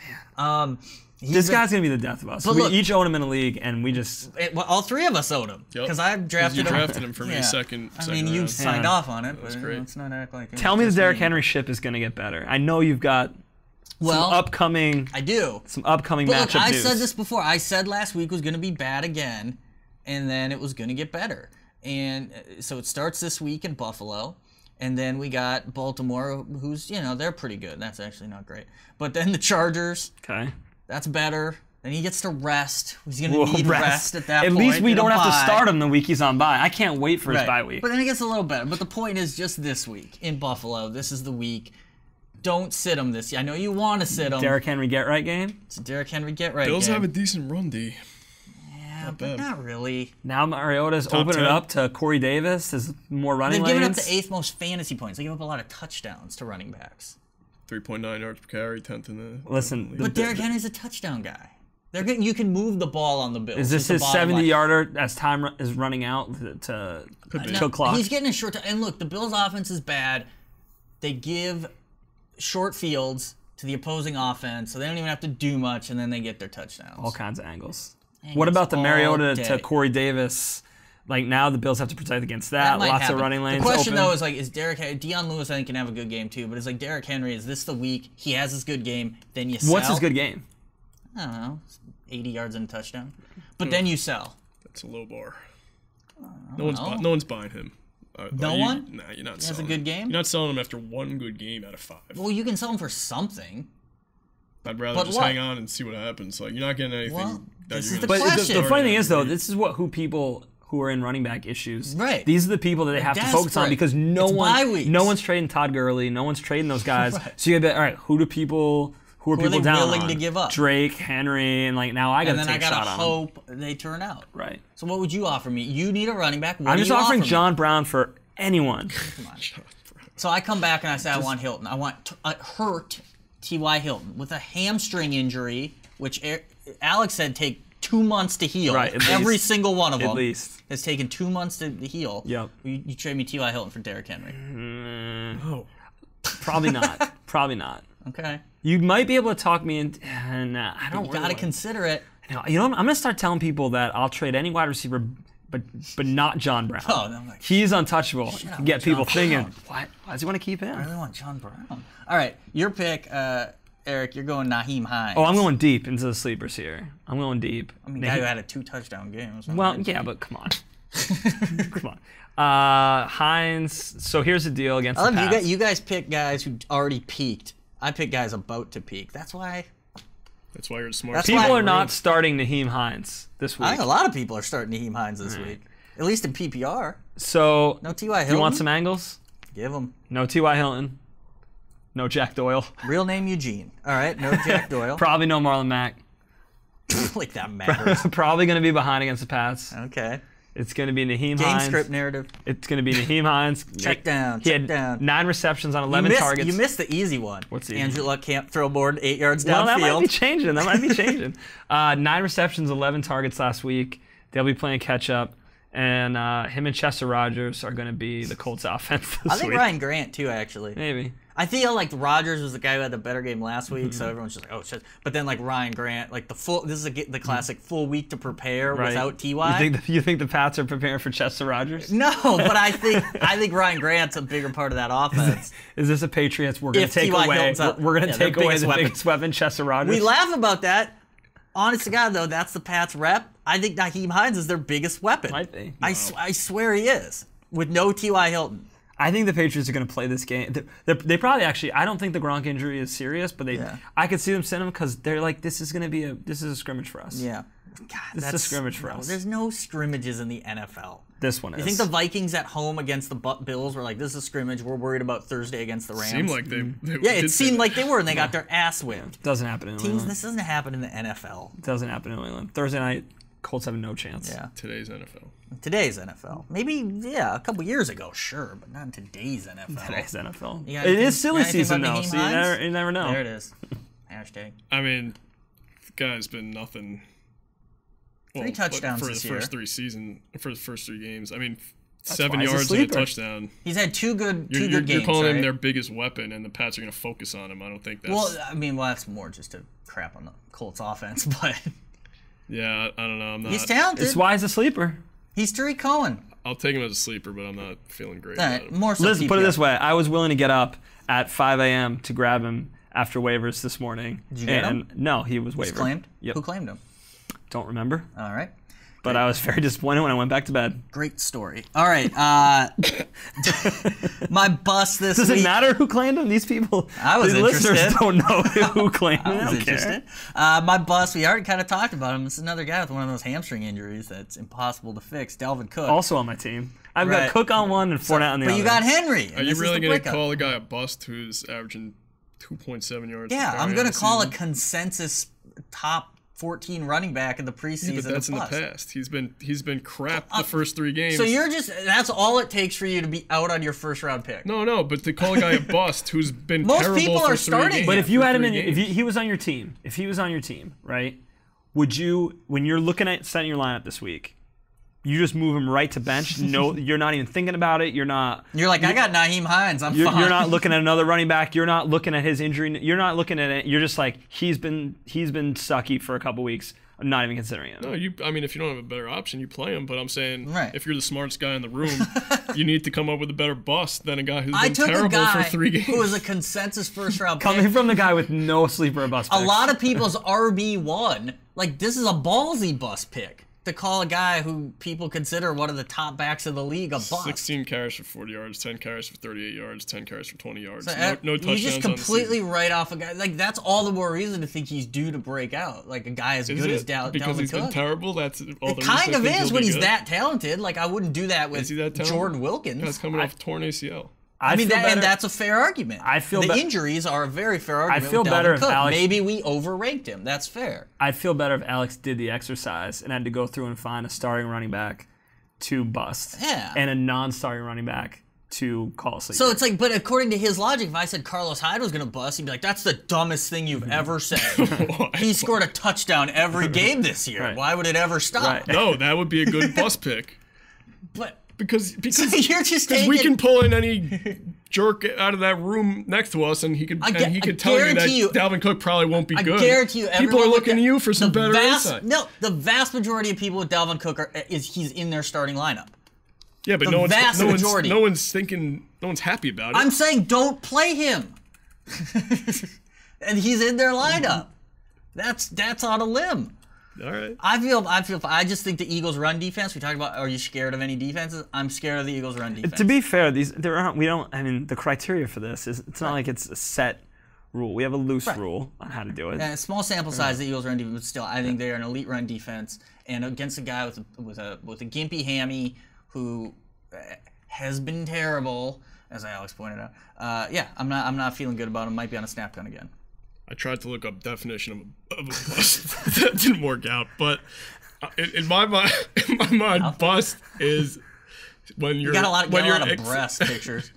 [SPEAKER 4] this guy's going to be the death of us. We each own him in a league, and we just...
[SPEAKER 3] Well, all 3 of us own him, because I drafted him.
[SPEAKER 5] You drafted him for me second
[SPEAKER 3] I mean, you
[SPEAKER 5] round.
[SPEAKER 3] signed off on it,
[SPEAKER 5] That's
[SPEAKER 3] but
[SPEAKER 5] great.
[SPEAKER 3] let's not act like it.
[SPEAKER 4] Tell me the Derrick Henry ship is going to get better. I know you've got some upcoming matchup
[SPEAKER 3] I
[SPEAKER 4] news.
[SPEAKER 3] said this before. I said last week was going to be bad again, and then it was going to get better. And so it starts this week in Buffalo, and then we got Baltimore, who's, they're pretty good. That's actually not great. But then the Chargers.
[SPEAKER 4] Okay.
[SPEAKER 3] That's better. Then he gets to rest. He's going to need rest at that
[SPEAKER 4] point. At least we don't have to start him the week he's on bye. I can't wait for his bye week.
[SPEAKER 3] But then it gets a little better. But the point is just this week in Buffalo, this is the week. Don't sit him this year. I know you want to sit him.
[SPEAKER 4] Derrick Henry get-right game?
[SPEAKER 3] It's a Derrick Henry get-right game.
[SPEAKER 5] Bills have a decent run, D.
[SPEAKER 3] Yeah, but not really.
[SPEAKER 4] Now Mariota's opened it up to Corey Davis. There's more running lanes.
[SPEAKER 3] They've given up the 8th most fantasy points. They give up a lot of touchdowns to running backs.
[SPEAKER 5] 3.9 yards per carry, 10th in the...
[SPEAKER 4] Listen.
[SPEAKER 3] But Derrick Henry's a touchdown guy. You can move the ball on the Bills.
[SPEAKER 4] Is this his 70-yarder as time is running out to kill clock?
[SPEAKER 3] He's getting a short time. And look, the Bills' offense is bad. They give short fields to the opposing offense, so they don't even have to do much, and then they get their touchdowns.
[SPEAKER 4] All kinds of angles. What about the Mariota to Corey Davis? Like, now the Bills have to protect against that. Lots of running lanes.
[SPEAKER 3] The question,
[SPEAKER 4] open.
[SPEAKER 3] though, is like, is Derrick Henry... Deion Lewis, I think, can have a good game, too, but it's like, Derrick Henry, is this the week he has his good game, then you sell?
[SPEAKER 4] What's his good game?
[SPEAKER 3] I don't know, 80 yards and a touchdown. But then you sell.
[SPEAKER 5] That's a low bar. No one's buying him.
[SPEAKER 3] No one?
[SPEAKER 5] Nah, you're not selling him.
[SPEAKER 3] He has a good game?
[SPEAKER 5] You're not selling him after one good game out of 5.
[SPEAKER 3] Well, you can sell him for something.
[SPEAKER 5] I'd rather just hang on and see what happens. Like, you're not getting anything.
[SPEAKER 3] Well,
[SPEAKER 5] that
[SPEAKER 3] this
[SPEAKER 5] you're
[SPEAKER 3] is the
[SPEAKER 5] gonna
[SPEAKER 3] question.
[SPEAKER 4] The funny thing is, though, this is people who are in running back issues.
[SPEAKER 3] Right.
[SPEAKER 4] These are the people that they have to focus on because no one's trading Todd Gurley, no one's trading those guys.
[SPEAKER 3] Right.
[SPEAKER 4] So you gotta be, all right, who are people down
[SPEAKER 3] willing
[SPEAKER 4] on?
[SPEAKER 3] to give up?
[SPEAKER 4] Drake, Henry, and like now I gotta take a shot on them.
[SPEAKER 3] And then I gotta hope they turn out.
[SPEAKER 4] Right.
[SPEAKER 3] So what would you offer me? You need a running back.
[SPEAKER 4] I'm just offering John Brown for anyone.
[SPEAKER 3] Come on. So I come back and I say I want Hilton. I want hurt T.Y. Hilton with a hamstring injury, which Alex said take 2 months to heal.
[SPEAKER 4] Right,
[SPEAKER 3] Every single one of them.
[SPEAKER 4] At least.
[SPEAKER 3] Has taken 2 months to heal.
[SPEAKER 4] Yep.
[SPEAKER 3] You trade me T.Y. Hilton for Derrick Henry.
[SPEAKER 5] Oh.
[SPEAKER 4] Probably not. Probably not.
[SPEAKER 3] Okay.
[SPEAKER 4] You might be able to talk me into... Nah, I don't
[SPEAKER 3] You gotta consider it.
[SPEAKER 4] You know, I'm going to start telling people that I'll trade any wide receiver, but not John Brown.
[SPEAKER 3] Oh, no, like,
[SPEAKER 4] he's untouchable. Get people thinking,
[SPEAKER 3] Brown.
[SPEAKER 4] why does he want to keep him?
[SPEAKER 3] I really want John Brown. All right, your pick, Eric. You're going Nyheim Hines.
[SPEAKER 4] Oh, I'm going deep into the sleepers here. I'm going deep.
[SPEAKER 3] I mean, guy who had a 2 touchdown game.
[SPEAKER 4] Well, yeah, but come on. Come on. Hines. So here's the deal against the Pats.
[SPEAKER 3] You guys pick guys who already peaked. I pick guys about to peak. That's why
[SPEAKER 5] you're the smart.
[SPEAKER 4] People are not starting Nyheim Hines this week.
[SPEAKER 3] I think a lot of people are starting Nyheim Hines this week. At least in PPR.
[SPEAKER 4] So,
[SPEAKER 3] no T.Y. Hilton.
[SPEAKER 4] Do you want some angles?
[SPEAKER 3] Give them.
[SPEAKER 4] No T.Y. Hilton. No Jack Doyle.
[SPEAKER 3] Real name Eugene. All right, no Jack Doyle.
[SPEAKER 4] Probably no Marlon Mack.
[SPEAKER 3] Like that matters.
[SPEAKER 4] Probably going to be behind against the Pats.
[SPEAKER 3] Okay.
[SPEAKER 4] It's going to be Nyheim Hines.
[SPEAKER 3] Game script narrative.
[SPEAKER 4] It's going to be Nyheim Hines.
[SPEAKER 3] Check down.
[SPEAKER 4] He had 9 receptions on 11 targets.
[SPEAKER 3] You missed the easy one.
[SPEAKER 4] What's the
[SPEAKER 3] Andrew Luck can't throw more than 8 yards downfield.
[SPEAKER 4] Well, that might be changing. 9 receptions, 11 targets last week. They'll be playing catch up. And him and Chester Rogers are going to be the Colts offense this week.
[SPEAKER 3] I think Ryan Grant, too, actually.
[SPEAKER 4] Maybe.
[SPEAKER 3] I feel like Rodgers was the guy who had the better game last week, so everyone's just like, oh shit. But then like Ryan Grant, like this is the classic full week to prepare without Ty.
[SPEAKER 4] You think the Pats are preparing for Chester Rogers?
[SPEAKER 3] No, but I think Ryan Grant's a bigger part of that offense.
[SPEAKER 4] Is this a Patriots? We're going to take away. We're going to take away the biggest weapon, Chester Rogers.
[SPEAKER 3] We laugh about that. Honest to God, though, that's the Pats' rep. I think Nyheim Hines is their biggest weapon.
[SPEAKER 4] Might be.
[SPEAKER 3] I swear he is with no T.Y. Hilton.
[SPEAKER 4] I think the Patriots are going to play this game. They probably actually. I don't think the Gronk injury is serious, but I could see them sending him because they're like, this is a scrimmage for us.
[SPEAKER 3] Yeah. God,
[SPEAKER 4] It's a scrimmage for us.
[SPEAKER 3] There's no scrimmages in the NFL.
[SPEAKER 4] This one is.
[SPEAKER 3] You think the Vikings at home against the Bills were like, this is a scrimmage, we're worried about Thursday against the Rams?
[SPEAKER 5] Seemed like they
[SPEAKER 3] Yeah, it
[SPEAKER 5] did
[SPEAKER 3] seemed
[SPEAKER 5] that.
[SPEAKER 3] like they were, and they got their ass whipped.
[SPEAKER 4] Doesn't happen in New England.
[SPEAKER 3] This doesn't happen in the NFL.
[SPEAKER 4] Doesn't happen in New England. Thursday night, Colts have no chance.
[SPEAKER 3] Yeah.
[SPEAKER 5] Today's NFL.
[SPEAKER 3] Today's NFL. Maybe, a couple years ago, sure, but not in today's NFL.
[SPEAKER 4] Today's NFL.
[SPEAKER 3] You got
[SPEAKER 4] It
[SPEAKER 3] anything-
[SPEAKER 4] is silly
[SPEAKER 3] you got anything
[SPEAKER 4] season,
[SPEAKER 3] about
[SPEAKER 4] though,
[SPEAKER 3] Naheem
[SPEAKER 4] so
[SPEAKER 3] Hines?
[SPEAKER 4] you never know.
[SPEAKER 3] There it is. Hashtag.
[SPEAKER 5] I mean, the guy's been nothing. Well,
[SPEAKER 3] 3 touchdowns
[SPEAKER 5] for
[SPEAKER 3] this
[SPEAKER 5] the
[SPEAKER 3] year.
[SPEAKER 5] for the first 3 games. I mean,
[SPEAKER 4] That's
[SPEAKER 5] 7
[SPEAKER 4] why he's a
[SPEAKER 5] yards and a
[SPEAKER 4] sleeper.
[SPEAKER 5] touchdown.
[SPEAKER 3] He's had two good
[SPEAKER 5] You're
[SPEAKER 3] games,
[SPEAKER 5] You're calling
[SPEAKER 3] right?
[SPEAKER 5] him their biggest weapon, and the Pats are going to focus on him. I don't think that's.
[SPEAKER 3] Well, that's more just to crap on the Colts offense, but
[SPEAKER 5] Yeah, I don't know. I'm not.
[SPEAKER 3] he's talented.
[SPEAKER 4] It's why he's a sleeper.
[SPEAKER 3] He's Tariq Cohen.
[SPEAKER 5] I'll take him as a sleeper, but I'm not feeling great
[SPEAKER 3] All
[SPEAKER 5] about
[SPEAKER 3] right,
[SPEAKER 5] him.
[SPEAKER 3] more so
[SPEAKER 4] Listen, put it
[SPEAKER 3] PPR.
[SPEAKER 4] this way. I was willing to get up at 5 a.m. to grab him after waivers this morning.
[SPEAKER 3] Did you get him?
[SPEAKER 4] No, he was
[SPEAKER 3] He's
[SPEAKER 4] waived.
[SPEAKER 3] claimed?
[SPEAKER 4] Yep.
[SPEAKER 3] Who claimed him?
[SPEAKER 4] Don't remember.
[SPEAKER 3] All right.
[SPEAKER 4] But I was very disappointed when I went back to bed.
[SPEAKER 3] Great story. All right. My bust this
[SPEAKER 4] Does
[SPEAKER 3] week.
[SPEAKER 4] it matter who claimed him? These people,
[SPEAKER 3] I was
[SPEAKER 4] these listeners
[SPEAKER 3] interested.
[SPEAKER 4] don't know who claimed him.
[SPEAKER 3] I
[SPEAKER 4] I
[SPEAKER 3] was
[SPEAKER 4] don't care.
[SPEAKER 3] interested. My bust, we already kind of talked about him. It's another guy with one of those hamstring injuries that's impossible to fix. Dalvin Cook.
[SPEAKER 4] Also on my team. I've
[SPEAKER 3] Right.
[SPEAKER 4] got Cook on one and Fournette on the
[SPEAKER 3] but
[SPEAKER 4] other.
[SPEAKER 3] you got Henry. and
[SPEAKER 5] Are you
[SPEAKER 3] this is
[SPEAKER 5] really
[SPEAKER 3] the
[SPEAKER 5] going to
[SPEAKER 3] breakup.
[SPEAKER 5] call a guy a bust who's averaging 2.7 yards?
[SPEAKER 3] Yeah,
[SPEAKER 5] per
[SPEAKER 3] I'm
[SPEAKER 5] carry
[SPEAKER 3] going
[SPEAKER 5] on
[SPEAKER 3] to
[SPEAKER 5] the
[SPEAKER 3] call a
[SPEAKER 5] season?
[SPEAKER 3] consensus top 14 running back in the preseason.
[SPEAKER 5] Yeah, but that's
[SPEAKER 3] a
[SPEAKER 5] in the
[SPEAKER 3] bust.
[SPEAKER 5] past. He's been crap the first 3 games.
[SPEAKER 3] So that's all it takes for you to be out on your first round pick.
[SPEAKER 5] No, but to call a guy a bust who's been
[SPEAKER 3] Most
[SPEAKER 5] terrible
[SPEAKER 3] people
[SPEAKER 5] for
[SPEAKER 3] are
[SPEAKER 5] 3
[SPEAKER 3] starting
[SPEAKER 5] games.
[SPEAKER 4] But if you
[SPEAKER 5] for
[SPEAKER 4] had him
[SPEAKER 5] 3
[SPEAKER 4] in,
[SPEAKER 5] games.
[SPEAKER 4] he was on your team, right? Would you, when you're looking at setting your lineup this week, you just move him right to bench? No, you're not even thinking about it. You're like,
[SPEAKER 3] I got Naheem Hines. I'm
[SPEAKER 4] You're
[SPEAKER 3] fine.
[SPEAKER 4] not looking at another running back. You're not looking at his injury. You're not looking at it. You're just like, he's been sucky for a couple weeks. I'm not even considering him.
[SPEAKER 5] No, I mean, if you don't have a better option, you play him. But I'm saying,
[SPEAKER 3] Right.
[SPEAKER 5] if you're the smartest guy in the room, you need to come up with a better bust than a guy who's
[SPEAKER 3] I
[SPEAKER 5] been
[SPEAKER 3] took a
[SPEAKER 5] terrible
[SPEAKER 3] guy
[SPEAKER 5] for 3 games.
[SPEAKER 3] who was a consensus first round pick.
[SPEAKER 4] Coming from the guy with no sleeper or bust
[SPEAKER 3] A
[SPEAKER 4] picks.
[SPEAKER 3] lot of people's RB1, like this is a ballsy bust pick to call a guy who people consider one of the top backs of the league a bust.
[SPEAKER 5] 16 carries for 40 yards, 10 carries for 38 yards, 10 carries for 20 yards.
[SPEAKER 3] So,
[SPEAKER 5] No touchdowns
[SPEAKER 3] you just
[SPEAKER 5] on the
[SPEAKER 3] completely
[SPEAKER 5] season.
[SPEAKER 3] write off a guy. Like that's all the more reason to think he's due to break out. Like a guy as
[SPEAKER 5] Is
[SPEAKER 3] good
[SPEAKER 5] it?
[SPEAKER 3] as
[SPEAKER 5] Because
[SPEAKER 3] Dalvin
[SPEAKER 5] he's been
[SPEAKER 3] Cook.
[SPEAKER 5] terrible? That's all the
[SPEAKER 3] It
[SPEAKER 5] reason
[SPEAKER 3] kind
[SPEAKER 5] I
[SPEAKER 3] of
[SPEAKER 5] think
[SPEAKER 3] is
[SPEAKER 5] he'll
[SPEAKER 3] when
[SPEAKER 5] be
[SPEAKER 3] he's
[SPEAKER 5] good?
[SPEAKER 3] that talented. Like I wouldn't do that with
[SPEAKER 5] Is he that talented?
[SPEAKER 3] Jordan Wilkins.
[SPEAKER 5] Guy's coming off torn ACL.
[SPEAKER 3] I mean,
[SPEAKER 4] feel better-
[SPEAKER 3] that's a fair argument.
[SPEAKER 4] I feel
[SPEAKER 3] the
[SPEAKER 4] be-
[SPEAKER 3] injuries are a very fair argument.
[SPEAKER 4] feel
[SPEAKER 3] with
[SPEAKER 4] better
[SPEAKER 3] Dalvin
[SPEAKER 4] if
[SPEAKER 3] Cook.
[SPEAKER 4] Alex-
[SPEAKER 3] Maybe we overranked him. That's fair.
[SPEAKER 4] I'd feel better if Alex did the exercise and had to go through and find a starting running back to bust.
[SPEAKER 3] Yeah.
[SPEAKER 4] And a non-starting running back to call a sleeper.
[SPEAKER 3] So it's like, but according to his logic, if I said Carlos Hyde was going to bust, he'd be like, "That's the dumbest thing you've ever said." He scored a touchdown every game this year.
[SPEAKER 4] Right.
[SPEAKER 3] Why would it ever stop?
[SPEAKER 4] Right.
[SPEAKER 5] No, that would be a good bust pick.
[SPEAKER 3] But
[SPEAKER 5] Because
[SPEAKER 3] you're just
[SPEAKER 5] we
[SPEAKER 3] taking.
[SPEAKER 5] can pull in any jerk out of that room next to us, and he could
[SPEAKER 3] I
[SPEAKER 5] tell you that
[SPEAKER 3] guarantee you-
[SPEAKER 5] Dalvin Cook probably won't be
[SPEAKER 3] I
[SPEAKER 5] good.
[SPEAKER 3] guarantee you,
[SPEAKER 5] people
[SPEAKER 3] everyone
[SPEAKER 5] are
[SPEAKER 3] with
[SPEAKER 5] looking to you for some
[SPEAKER 3] the
[SPEAKER 5] better
[SPEAKER 3] vast,
[SPEAKER 5] insight.
[SPEAKER 3] No, the vast majority of people with Dalvin Cook he's in their starting lineup.
[SPEAKER 5] Yeah, but
[SPEAKER 3] the
[SPEAKER 5] no one's
[SPEAKER 3] vast
[SPEAKER 5] no
[SPEAKER 3] majority.
[SPEAKER 5] one's no one's thinking, no one's happy about it.
[SPEAKER 3] I'm saying don't play him, and he's in their lineup. That's on a limb.
[SPEAKER 5] All right.
[SPEAKER 3] I just think the Eagles' run defense. We talked about. Are you scared of any defenses? I'm scared of the Eagles' run defense.
[SPEAKER 4] to be fair, the criteria for this is, it's not like it's a set rule. We have a loose rule on how to do it.
[SPEAKER 3] Small sample size, the Eagles' run defense, but still, I think they are an elite run defense. And against a guy with a gimpy hammy who has been terrible, as Alex pointed out. I'm not feeling good about him. Might be on a snap gun again.
[SPEAKER 5] I tried to look up definition of a bust. That didn't work out. But in my mind, bust is when you're
[SPEAKER 3] You got a lot of
[SPEAKER 5] ex-
[SPEAKER 3] breast pictures.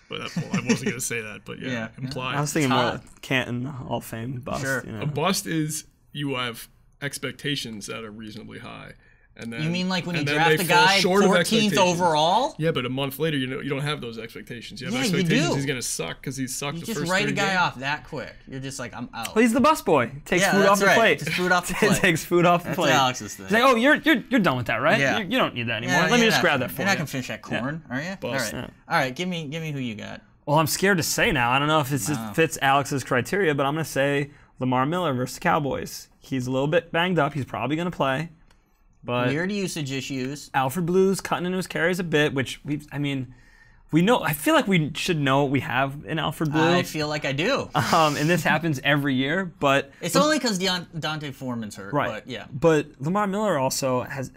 [SPEAKER 5] Well, I wasn't gonna say that, but
[SPEAKER 3] Yeah.
[SPEAKER 5] implied.
[SPEAKER 4] I was thinking more
[SPEAKER 3] hot.
[SPEAKER 4] like Canton Hall of Fame bust.
[SPEAKER 3] Sure.
[SPEAKER 4] You know?
[SPEAKER 5] A bust is you have expectations that are reasonably high, and then
[SPEAKER 3] You mean like when you
[SPEAKER 5] and then
[SPEAKER 3] draft
[SPEAKER 5] they
[SPEAKER 3] a
[SPEAKER 5] fall
[SPEAKER 3] guy
[SPEAKER 5] short of
[SPEAKER 3] 14th
[SPEAKER 5] expectations.
[SPEAKER 3] overall?
[SPEAKER 5] Yeah, but a month later, you don't have those expectations. You have
[SPEAKER 3] Yeah, you
[SPEAKER 5] expectations
[SPEAKER 3] do.
[SPEAKER 5] he's gonna suck because he sucked
[SPEAKER 3] You
[SPEAKER 5] the
[SPEAKER 3] just
[SPEAKER 5] first
[SPEAKER 3] write
[SPEAKER 5] 3
[SPEAKER 3] a guy
[SPEAKER 5] games.
[SPEAKER 3] off that quick. You're just like, I'm out.
[SPEAKER 4] Well, he's the bus boy. Takes food off
[SPEAKER 3] that's
[SPEAKER 4] the
[SPEAKER 3] right.
[SPEAKER 4] plate.
[SPEAKER 3] Just food off the plate.
[SPEAKER 4] Takes food off the
[SPEAKER 3] That's
[SPEAKER 4] plate.
[SPEAKER 3] Alex's thing.
[SPEAKER 4] He's like, oh, you're done with that, right?
[SPEAKER 3] Yeah.
[SPEAKER 4] You don't need that anymore.
[SPEAKER 3] Yeah,
[SPEAKER 4] Let me
[SPEAKER 3] you're
[SPEAKER 4] just
[SPEAKER 3] not-
[SPEAKER 4] grab that for
[SPEAKER 3] You're
[SPEAKER 4] you.
[SPEAKER 3] not gonna finish that corn, are you?
[SPEAKER 5] Bust.
[SPEAKER 3] All right. All right. Give me who you got.
[SPEAKER 4] Well, I'm scared to say now. I don't know if it fits Alex's criteria, but I'm going to say Lamar Miller versus the Cowboys. He's a little bit banged up. He's probably going to play. But
[SPEAKER 3] Weird usage issues.
[SPEAKER 4] Alfred Blue's cutting into his carries a bit, which we've I feel like we should know what we have in Alfred Blue.
[SPEAKER 3] I feel like I do.
[SPEAKER 4] And this happens every year, but
[SPEAKER 3] It's only because Dante Foreman's hurt.
[SPEAKER 4] right.
[SPEAKER 3] But yeah.
[SPEAKER 4] But Lamar Miller also has.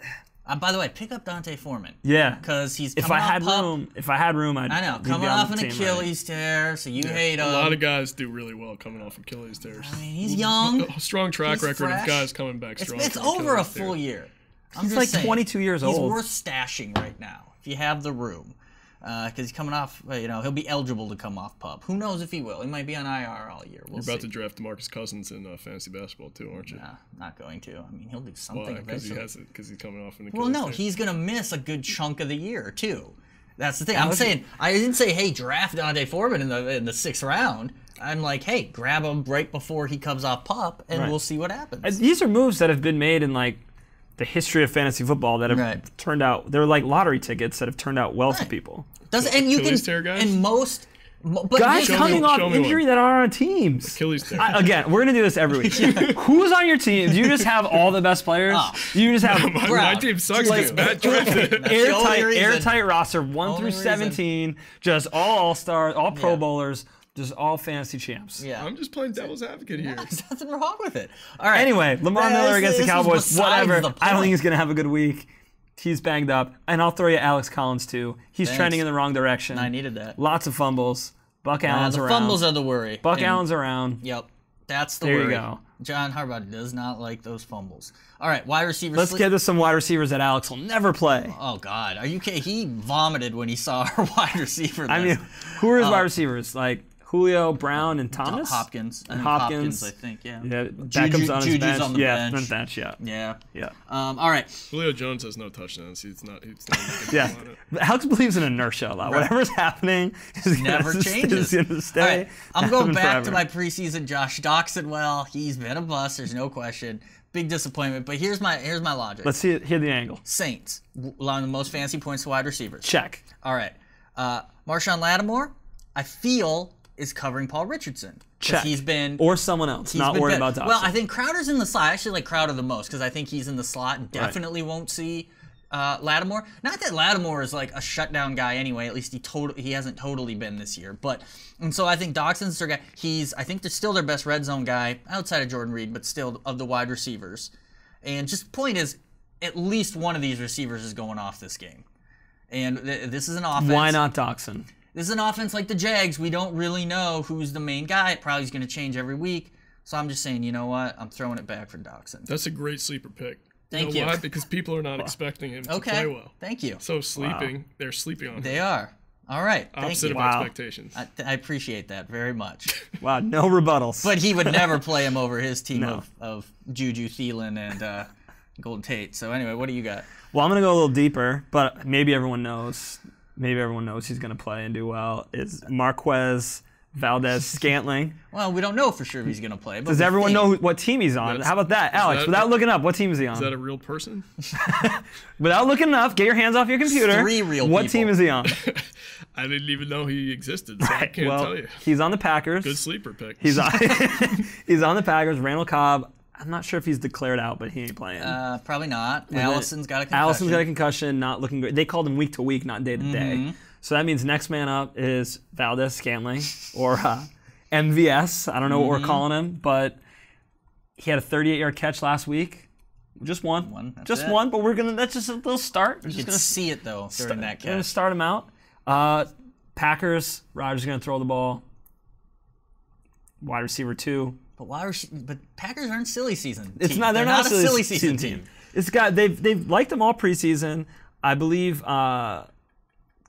[SPEAKER 3] By the way, pick up Dante Foreman.
[SPEAKER 4] Yeah.
[SPEAKER 3] Because he's
[SPEAKER 4] If
[SPEAKER 3] coming
[SPEAKER 4] I had
[SPEAKER 3] off
[SPEAKER 4] room, I'd.
[SPEAKER 3] I know,
[SPEAKER 4] he'd be
[SPEAKER 3] coming
[SPEAKER 4] on
[SPEAKER 3] off
[SPEAKER 4] the
[SPEAKER 3] an
[SPEAKER 4] team,
[SPEAKER 3] Achilles tear, so you hate him.
[SPEAKER 5] A lot of guys do really well coming off Achilles tears.
[SPEAKER 3] I mean, he's young.
[SPEAKER 5] A strong track
[SPEAKER 3] He's
[SPEAKER 5] record
[SPEAKER 3] fresh.
[SPEAKER 5] of guys coming back strong.
[SPEAKER 3] It's
[SPEAKER 5] from
[SPEAKER 3] over a
[SPEAKER 5] Achilles
[SPEAKER 3] full
[SPEAKER 5] tears.
[SPEAKER 3] year.
[SPEAKER 4] He's like 22 years
[SPEAKER 3] He's
[SPEAKER 4] old.
[SPEAKER 3] worth stashing right now if you have the room. Because he's coming off, he'll be eligible to come off PUP. Who knows if he will? He might be on IR all year. We'll
[SPEAKER 5] You're about
[SPEAKER 3] see.
[SPEAKER 5] to draft DeMarcus Cousins in fantasy basketball too, aren't you?
[SPEAKER 3] Nah, not going to. I mean, he'll do something
[SPEAKER 5] Why? Because
[SPEAKER 3] eventually.
[SPEAKER 5] he's coming off an Achilles
[SPEAKER 3] Well, no,
[SPEAKER 5] tear.
[SPEAKER 3] he's going to miss a good chunk of the year, too. That's the thing. I didn't say, hey, draft Dante Foreman in the 6th round. I'm like, hey, grab him right before he comes off PUP, and
[SPEAKER 4] Right.
[SPEAKER 3] we'll see what happens.
[SPEAKER 4] And these are moves that have been made in like the history of fantasy football that have
[SPEAKER 3] Right.
[SPEAKER 4] turned out. They're like lottery tickets that have turned out well for
[SPEAKER 3] Right.
[SPEAKER 4] people.
[SPEAKER 3] And you
[SPEAKER 5] Achilles
[SPEAKER 3] can,
[SPEAKER 5] tear guys?
[SPEAKER 3] and most, but
[SPEAKER 4] Guys
[SPEAKER 3] this-
[SPEAKER 4] coming off
[SPEAKER 5] show me
[SPEAKER 4] injury
[SPEAKER 5] one.
[SPEAKER 4] that are on teams.
[SPEAKER 5] Achilles tear.
[SPEAKER 4] Again, we're gonna do this every week. Who's on your team? Do you just have all the best players?
[SPEAKER 3] Oh.
[SPEAKER 4] You just have
[SPEAKER 5] my
[SPEAKER 3] Proud.
[SPEAKER 5] team sucks
[SPEAKER 3] Like-
[SPEAKER 5] because Matt drafted.
[SPEAKER 3] That's the only reason.
[SPEAKER 4] airtight roster, 1
[SPEAKER 3] Only
[SPEAKER 4] through
[SPEAKER 3] reason.
[SPEAKER 4] 17, just all stars, all Pro
[SPEAKER 3] Yeah.
[SPEAKER 4] Bowlers, just all fantasy champs.
[SPEAKER 3] Yeah.
[SPEAKER 5] I'm just playing devil's advocate here.
[SPEAKER 3] There's nothing wrong with it. All right.
[SPEAKER 4] Anyway, Lamar Miller against the
[SPEAKER 3] this was
[SPEAKER 4] Cowboys,
[SPEAKER 3] besides
[SPEAKER 4] whatever.
[SPEAKER 3] the
[SPEAKER 4] I don't think
[SPEAKER 3] point.
[SPEAKER 4] he's gonna have a good week. He's banged up, and I'll throw you Alex Collins too. He's
[SPEAKER 3] Thanks.
[SPEAKER 4] trending in the wrong direction.
[SPEAKER 3] I needed that.
[SPEAKER 4] Lots of fumbles. Buck Allen's
[SPEAKER 3] The
[SPEAKER 4] around.
[SPEAKER 3] fumbles are the worry.
[SPEAKER 4] Buck
[SPEAKER 3] And-
[SPEAKER 4] Allen's around.
[SPEAKER 3] Yep. That's the
[SPEAKER 4] There you
[SPEAKER 3] worry.
[SPEAKER 4] go.
[SPEAKER 3] John Harbaugh does not like those fumbles. All right, wide receivers.
[SPEAKER 4] Let's get to some wide receivers that Alex will never play.
[SPEAKER 3] Oh God, are you kidding? He vomited when he saw our wide receiver.
[SPEAKER 4] I
[SPEAKER 3] list.
[SPEAKER 4] mean, who are his wide receivers? Like Julio, Brown, and Thomas?
[SPEAKER 3] Hopkins. I think
[SPEAKER 4] Hopkins.
[SPEAKER 3] I think. Yeah.
[SPEAKER 4] Yeah, Beckham's on his
[SPEAKER 3] Juju's
[SPEAKER 4] bench.
[SPEAKER 3] on the
[SPEAKER 4] yeah,
[SPEAKER 3] bench.
[SPEAKER 4] bench. Yeah,
[SPEAKER 3] Yeah.
[SPEAKER 4] yeah.
[SPEAKER 3] All right.
[SPEAKER 5] Julio Jones has no touchdowns. He's not making
[SPEAKER 4] Yeah,
[SPEAKER 5] on it.
[SPEAKER 4] Alex believes in inertia a lot. Whatever's happening is
[SPEAKER 3] Never changes.
[SPEAKER 4] Is going to stay.
[SPEAKER 3] All right, I'm going
[SPEAKER 4] happen
[SPEAKER 3] back to
[SPEAKER 4] forever.
[SPEAKER 3] my preseason Josh Doxson. Well, he's been a bust. There's no question. Big disappointment. But here's my logic.
[SPEAKER 4] Let's hear the angle.
[SPEAKER 3] Saints allowing the most fancy points to wide receivers.
[SPEAKER 4] Check.
[SPEAKER 3] All right. Marshawn Lattimore, I feel, is covering Paul Richardson. 'Cause
[SPEAKER 4] Check.
[SPEAKER 3] He's been
[SPEAKER 4] Or someone else.
[SPEAKER 3] he's
[SPEAKER 4] Not
[SPEAKER 3] been
[SPEAKER 4] worried
[SPEAKER 3] bet-
[SPEAKER 4] about Dawson.
[SPEAKER 3] Well, I think Crowder's in the slot. I actually like Crowder the most because I think he's in the slot and definitely won't see Lattimore. Not that Lattimore is like a shutdown guy anyway. At least he hasn't totally been this year. And so I think Doxson's their guy. I think they're still their best red zone guy outside of Jordan Reed, but still of the wide receivers. And just point is, at least one of these receivers is going off this game. And this is an offense.
[SPEAKER 4] Why not Dawson?
[SPEAKER 3] This is an offense like the Jags. We don't really know who's the main guy. It probably is going to change every week. So I'm just saying, you know what? I'm throwing it back for Doxson.
[SPEAKER 5] That's a great sleeper pick.
[SPEAKER 3] Thank
[SPEAKER 5] you.
[SPEAKER 3] you.
[SPEAKER 5] Know why? Because people are not expecting him to
[SPEAKER 3] Okay.
[SPEAKER 5] play well.
[SPEAKER 3] Thank you.
[SPEAKER 5] So they're sleeping on him.
[SPEAKER 3] They are. All right. Thank
[SPEAKER 5] Opposite
[SPEAKER 3] you.
[SPEAKER 5] of
[SPEAKER 4] Wow.
[SPEAKER 5] expectations.
[SPEAKER 3] I appreciate that very much.
[SPEAKER 4] Wow, no rebuttals.
[SPEAKER 3] But he would never play him over his team
[SPEAKER 4] No.
[SPEAKER 3] of Juju, Thielen, and Golden Tate. So anyway, what do you got?
[SPEAKER 4] Well, I'm going to go a little deeper, but maybe everyone knows he's going to play and do well. Is Marquez Valdez-Scantling.
[SPEAKER 3] Well, we don't know for sure if he's going to play. But
[SPEAKER 4] Does
[SPEAKER 3] we
[SPEAKER 4] everyone
[SPEAKER 3] think.
[SPEAKER 4] know what team he's on? How about that? Alex, without looking up, what team is he on?
[SPEAKER 5] Is that a real person?
[SPEAKER 4] Without looking up, get your hands off your computer.
[SPEAKER 3] Three real
[SPEAKER 4] What
[SPEAKER 3] people.
[SPEAKER 4] team is he on?
[SPEAKER 5] I didn't even know he existed, so I can't
[SPEAKER 4] well,
[SPEAKER 5] tell you.
[SPEAKER 4] he's on the Packers.
[SPEAKER 5] Good sleeper pick.
[SPEAKER 4] He's on, he's on the Packers. Randall Cobb, I'm not sure if he's declared out, but he ain't playing.
[SPEAKER 3] Probably not. Allison's got a concussion.
[SPEAKER 4] Allison's got a concussion, not looking great. They called him week to week, not day to day. So that means next man up is Valdez-Scantling or MVS. I don't know what we're calling him, but he had a 38-yard catch last week. Just one.
[SPEAKER 3] That's
[SPEAKER 4] Just
[SPEAKER 3] it.
[SPEAKER 4] one, but that's just a little start. We're
[SPEAKER 3] You
[SPEAKER 4] just
[SPEAKER 3] can
[SPEAKER 4] gonna
[SPEAKER 3] see it, though, during that
[SPEAKER 4] We're going to
[SPEAKER 3] catch.
[SPEAKER 4] start him out. Packers, Rodgers going to throw the ball. Wide receiver 2.
[SPEAKER 3] But Packers aren't silly season.
[SPEAKER 4] It's
[SPEAKER 3] team.
[SPEAKER 4] not. They're not
[SPEAKER 3] a silly season team.
[SPEAKER 4] It's got. They've liked them all preseason. I believe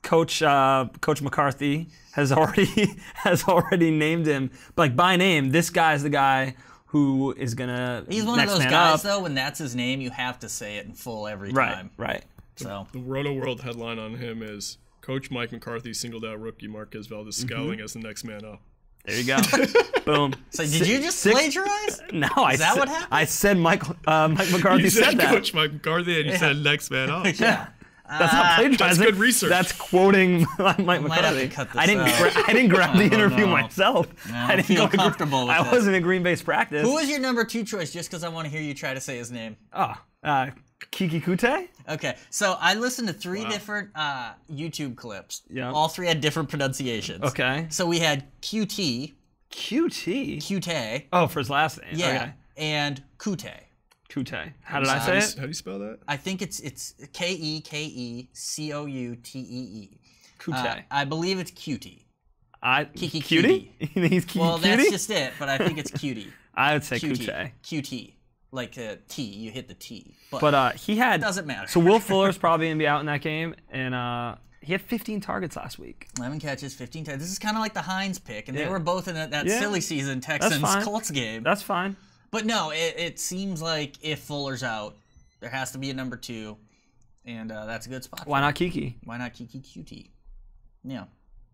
[SPEAKER 4] Coach McCarthy has already named him like by name. This guy's the guy who is gonna.
[SPEAKER 3] He's one
[SPEAKER 4] next
[SPEAKER 3] of those
[SPEAKER 4] man
[SPEAKER 3] guys,
[SPEAKER 4] up.
[SPEAKER 3] though. When that's his name, you have to say it in full every
[SPEAKER 4] Right.
[SPEAKER 3] time.
[SPEAKER 4] Right.
[SPEAKER 3] So
[SPEAKER 5] The Roto World headline on him is Coach Mike McCarthy singled out rookie Marquez Valdez-Scantling as the next man up.
[SPEAKER 4] There you go. Boom.
[SPEAKER 3] So did you just plagiarize?
[SPEAKER 4] No,
[SPEAKER 3] Is that what happened?
[SPEAKER 4] I said Mike McCarthy
[SPEAKER 5] You
[SPEAKER 4] said that.
[SPEAKER 5] Coach Mike McCarthy, and you said next man up.
[SPEAKER 3] Yeah.
[SPEAKER 4] That's not plagiarizing.
[SPEAKER 5] That's good research.
[SPEAKER 4] That's quoting Mike
[SPEAKER 3] Might have
[SPEAKER 4] McCarthy.
[SPEAKER 3] to cut this
[SPEAKER 4] I didn't.
[SPEAKER 3] out.
[SPEAKER 4] I didn't grab the interview
[SPEAKER 3] know.
[SPEAKER 4] myself.
[SPEAKER 3] I
[SPEAKER 4] I didn't
[SPEAKER 3] feel
[SPEAKER 4] go to
[SPEAKER 3] comfortable with
[SPEAKER 4] I
[SPEAKER 3] it.
[SPEAKER 4] wasn't in Green Bay's practice.
[SPEAKER 3] Who was your number 2 choice? Just because I want to hear you try to say his name.
[SPEAKER 4] Keke Coutee?
[SPEAKER 3] Okay, so I listened to 3 different YouTube clips.
[SPEAKER 4] Yeah.
[SPEAKER 3] All 3 had different pronunciations.
[SPEAKER 4] Okay.
[SPEAKER 3] So we had QT.
[SPEAKER 4] Coutee?
[SPEAKER 3] Oh,
[SPEAKER 4] for his last name.
[SPEAKER 3] Yeah.
[SPEAKER 4] Okay.
[SPEAKER 3] And Coutee.
[SPEAKER 4] Coutee. How did I say it?
[SPEAKER 5] How do you spell that?
[SPEAKER 3] I think it's Kekecoutee.
[SPEAKER 4] Coutee.
[SPEAKER 3] I believe it's Cutie.
[SPEAKER 4] Keke
[SPEAKER 3] Cutie?
[SPEAKER 4] You think he's Keke
[SPEAKER 3] Well,
[SPEAKER 4] Cutie?
[SPEAKER 3] that's just it, but I think it's Cutie.
[SPEAKER 4] I would say
[SPEAKER 3] QT.
[SPEAKER 4] Coutee.
[SPEAKER 3] QT. Like T, you hit the T.
[SPEAKER 4] But he had...
[SPEAKER 3] Doesn't matter.
[SPEAKER 4] So Will Fuller's probably going to be out in that game, and he had 15 targets last week.
[SPEAKER 3] 11 catches, 15 touchdowns. This is kind of like the Hines pick, and they
[SPEAKER 4] Yeah.
[SPEAKER 3] were both in that
[SPEAKER 4] Yeah.
[SPEAKER 3] silly season
[SPEAKER 4] That's fine.
[SPEAKER 3] Texans-Colts game.
[SPEAKER 4] That's fine.
[SPEAKER 3] But no, it seems like if Fuller's out, there has to be a number 2, and that's a good spot.
[SPEAKER 4] Why not Keke?
[SPEAKER 3] Why not Keke Coutee? Yeah.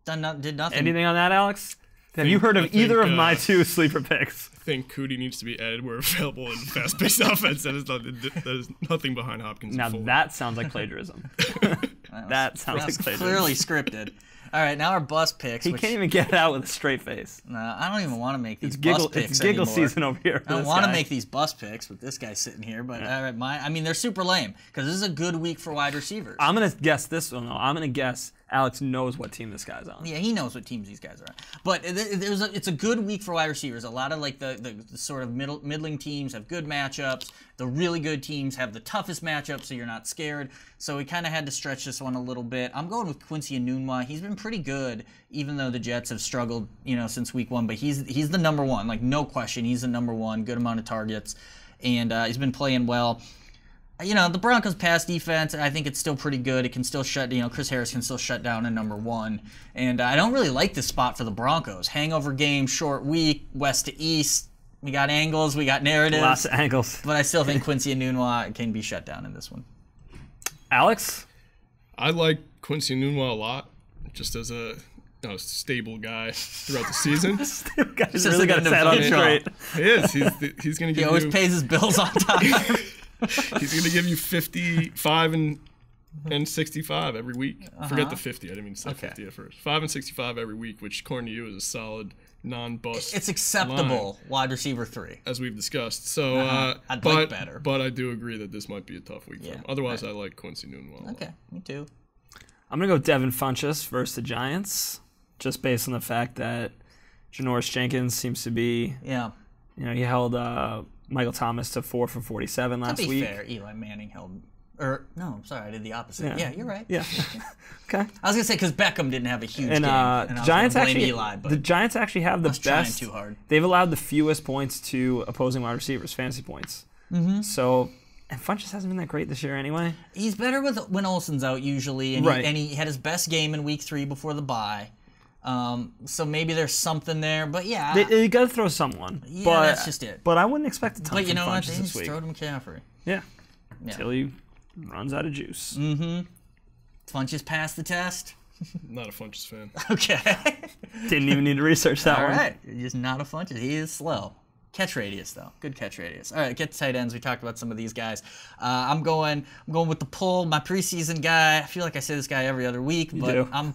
[SPEAKER 3] Did nothing.
[SPEAKER 4] Anything on that, Alex? Have you heard of either of my 2 sleeper picks?
[SPEAKER 5] I think Coutee needs to be added where available in fast-paced offense. That is nothing behind Hopkins.
[SPEAKER 4] Now
[SPEAKER 5] and Fuller.
[SPEAKER 4] that sounds like plagiarism. That sounds like plagiarism.
[SPEAKER 3] Clearly scripted. All right, now our bust picks.
[SPEAKER 4] He can't even get it out with a straight face.
[SPEAKER 3] No, I don't even want to make these
[SPEAKER 4] It's
[SPEAKER 3] bust picks
[SPEAKER 4] It's giggle
[SPEAKER 3] anymore.
[SPEAKER 4] season over here.
[SPEAKER 3] I don't want to make these bust picks with this guy sitting here, but all right, I mean, they're super lame because this is a good week for wide receivers.
[SPEAKER 4] I'm going to guess this one, though. I'm going to guess Alex knows what team this guy's on.
[SPEAKER 3] Yeah, he knows what teams these guys are on. But it's a good week for wide receivers. A lot of like the sort of middling teams have good matchups. The really good teams have the toughest matchups, so you're not scared. So we kind of had to stretch this one a little bit. I'm going with Quincy Enunwa. He's been pretty good, even though the Jets have struggled, since week 1. But he's the number 1, like no question. He's the number 1. Good amount of targets, and he's been playing well. The Broncos' pass defense, I think it's still pretty good. It can still Chris Harris can still shut down a number 1. And I don't really like this spot for the Broncos. Hangover game, short week, west to east. We got angles, we got narratives.
[SPEAKER 4] Lots of angles.
[SPEAKER 3] But I still think Quincy Enunwa can be shut down in this one.
[SPEAKER 4] Alex?
[SPEAKER 5] I like Quincy Enunwa a lot, just as a stable guy throughout the season.
[SPEAKER 4] Guy's really got to set on straight.
[SPEAKER 5] He is. He's going to give you...
[SPEAKER 3] He always pays his bills on time.
[SPEAKER 5] He's going to give you 55 and 65 every week. Forget the 50. I didn't mean to say 50 at first. 5 and 65 every week, which according to you is a solid non-bust.
[SPEAKER 3] It's acceptable
[SPEAKER 5] line,
[SPEAKER 3] wide receiver 3.
[SPEAKER 5] as we've discussed. So,
[SPEAKER 3] I'd
[SPEAKER 5] but,
[SPEAKER 3] like better.
[SPEAKER 5] But I do agree that this might be a tough week for him. Otherwise,
[SPEAKER 3] right.
[SPEAKER 5] I like Quincy Enunwa.
[SPEAKER 3] Okay, me too.
[SPEAKER 4] I'm going to go Devin Funchess versus the Giants, just based on the fact that Janoris Jenkins seems to be...
[SPEAKER 3] Yeah.
[SPEAKER 4] he held Michael Thomas to 4 for 47 last
[SPEAKER 3] To be
[SPEAKER 4] week.
[SPEAKER 3] fair, Eli Manning held... no, I'm sorry, I did the opposite. Yeah, you're right.
[SPEAKER 4] Yeah. Okay.
[SPEAKER 3] I was going to say, because Beckham didn't have a huge
[SPEAKER 4] And
[SPEAKER 3] game. And I was
[SPEAKER 4] Giants
[SPEAKER 3] gonna blame
[SPEAKER 4] actually,
[SPEAKER 3] Eli, but
[SPEAKER 4] the Giants actually have the
[SPEAKER 3] was trying
[SPEAKER 4] best.
[SPEAKER 3] too hard.
[SPEAKER 4] They've allowed the fewest points to opposing wide receivers, fantasy points. Mm-hmm. So, and Funchess hasn't been that great this year anyway.
[SPEAKER 3] he's better when Olsen's out usually, and,
[SPEAKER 4] Right.
[SPEAKER 3] he had his best game in week 3 before the bye. So maybe there's something there, but yeah.
[SPEAKER 4] They got to throw someone.
[SPEAKER 3] Yeah,
[SPEAKER 4] but,
[SPEAKER 3] that's just it.
[SPEAKER 4] But I wouldn't expect a ton
[SPEAKER 3] But you
[SPEAKER 4] from
[SPEAKER 3] know what?
[SPEAKER 4] Funchess
[SPEAKER 3] They
[SPEAKER 4] this
[SPEAKER 3] just
[SPEAKER 4] week.
[SPEAKER 3] throw to McCaffrey.
[SPEAKER 4] Yeah. Until he runs out of juice.
[SPEAKER 3] Funchess passed the test.
[SPEAKER 5] Not a Funchess fan.
[SPEAKER 3] Okay.
[SPEAKER 4] Didn't even need to research that
[SPEAKER 3] All
[SPEAKER 4] one.
[SPEAKER 3] right. You're just not a Funchess. He is slow. Catch radius, though. Good catch radius. All right, get to tight ends. We talked about some of these guys. I'm going with the pull. My preseason guy. I feel like I say this guy every other week, but
[SPEAKER 4] do.
[SPEAKER 3] I'm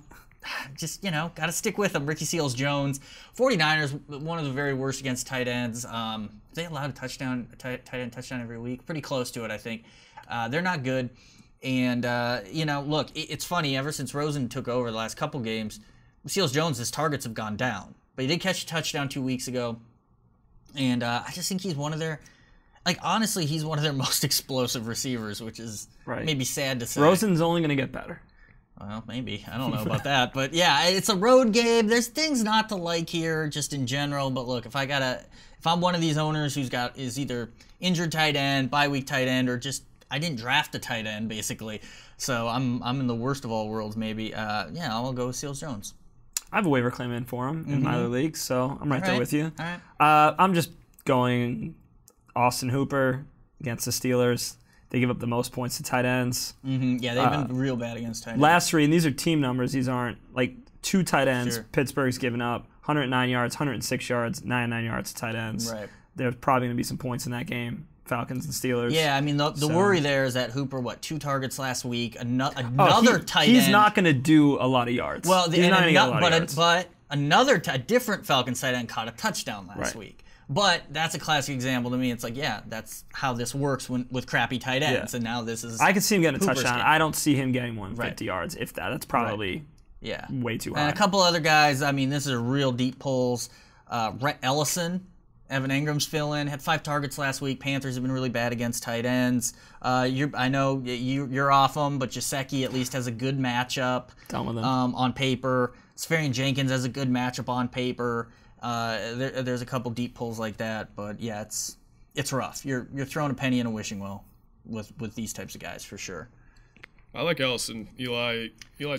[SPEAKER 3] just, got to stick with him. Ricky Seals-Jones. 49ers, one of the very worst against tight ends. They allowed a tight end touchdown every week. Pretty close to it, I think. They're not good. And, look, it's funny. Ever since Rosen took over the last couple games, Seals-Jones, his targets have gone down. But he did catch a touchdown 2 weeks ago. And I just think he's one of their, honestly, he's one of their most explosive receivers, which is maybe sad to say.
[SPEAKER 4] Rosen's only going to get better.
[SPEAKER 3] Well, maybe. I don't know about that. But, yeah, it's a road game. There's things not to like here just in general. But, look, if I'm one of these owners is either injured tight end, bye week tight end, or just I didn't draft a tight end, basically. So I'm in the worst of all worlds, maybe. I'll go with Seals-Jones.
[SPEAKER 4] I have a waiver claim in for him in my other league, so I'm right there with you.
[SPEAKER 3] All right.
[SPEAKER 4] I'm just going Austin Hooper against the Steelers. They give up the most points to tight ends.
[SPEAKER 3] Yeah, they've been real bad against tight ends.
[SPEAKER 4] Last 3, and these are team numbers. These aren't 2 tight ends.
[SPEAKER 3] Sure.
[SPEAKER 4] Pittsburgh's given up 109 yards, 106 yards, 99 yards to tight ends.
[SPEAKER 3] Right.
[SPEAKER 4] There's probably going to be some points in that game. Falcons and Steelers.
[SPEAKER 3] Yeah, I mean, the worry there is that Hooper, 2 targets last week, another tight end.
[SPEAKER 4] He's not going to do a lot of yards.
[SPEAKER 3] Well,
[SPEAKER 4] he's not going to get a lot of yards.
[SPEAKER 3] But a different Falcons tight end caught a touchdown last week, But that's a classic example to me. It's like, yeah, that's how this works with crappy tight ends, and now this is.
[SPEAKER 4] I could see him getting a
[SPEAKER 3] Hooper's
[SPEAKER 4] touchdown.
[SPEAKER 3] game.
[SPEAKER 4] I don't see him getting more than 50 yards, if that. That's probably way too high.
[SPEAKER 3] And a couple other guys. I mean, this is a real deep pulls. Rhett Ellison, Evan Ingram's fill-in, had 5 targets last week. Panthers have been really bad against tight ends. I know you're off them, but Gesicki at least has a good matchup on paper. Safarian Jenkins has a good matchup on paper. There's a couple deep pulls like that, but yeah, it's rough. You're throwing a penny in a wishing well with these types of guys for sure.
[SPEAKER 5] I like Ellison. Eli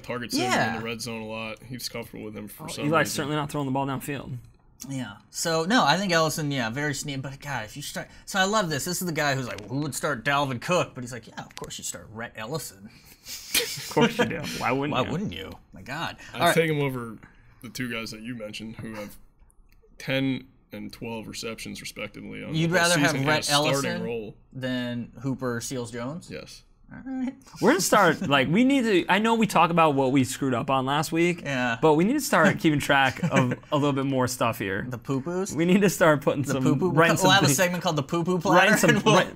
[SPEAKER 5] targets him in the red zone a lot. He's comfortable with him for some reason.
[SPEAKER 4] Eli's certainly not throwing the ball downfield.
[SPEAKER 3] Yeah. So, no, I think Ellison, very sneaky. But, God, if you start... So, I love this. This is the guy who's like, well, who would start Dalvin Cook? But he's like, yeah, of course you start Rhett Ellison.
[SPEAKER 4] Of course you do. Why wouldn't you? My God.
[SPEAKER 5] I'd take him over the 2 guys that you mentioned who have 10 and 12 receptions, respectively. On
[SPEAKER 3] You'd rather have Rhett Ellison
[SPEAKER 5] role
[SPEAKER 3] than Hooper Seals-Jones?
[SPEAKER 5] Yes.
[SPEAKER 3] All right.
[SPEAKER 4] We're going to start, we need to, I know we talk about what we screwed up on last week, but we need to start keeping track of a little bit more stuff here.
[SPEAKER 3] The poo-poos?
[SPEAKER 4] We need to start putting
[SPEAKER 3] the poo-poo. We'll have a segment called the poo-poo platter.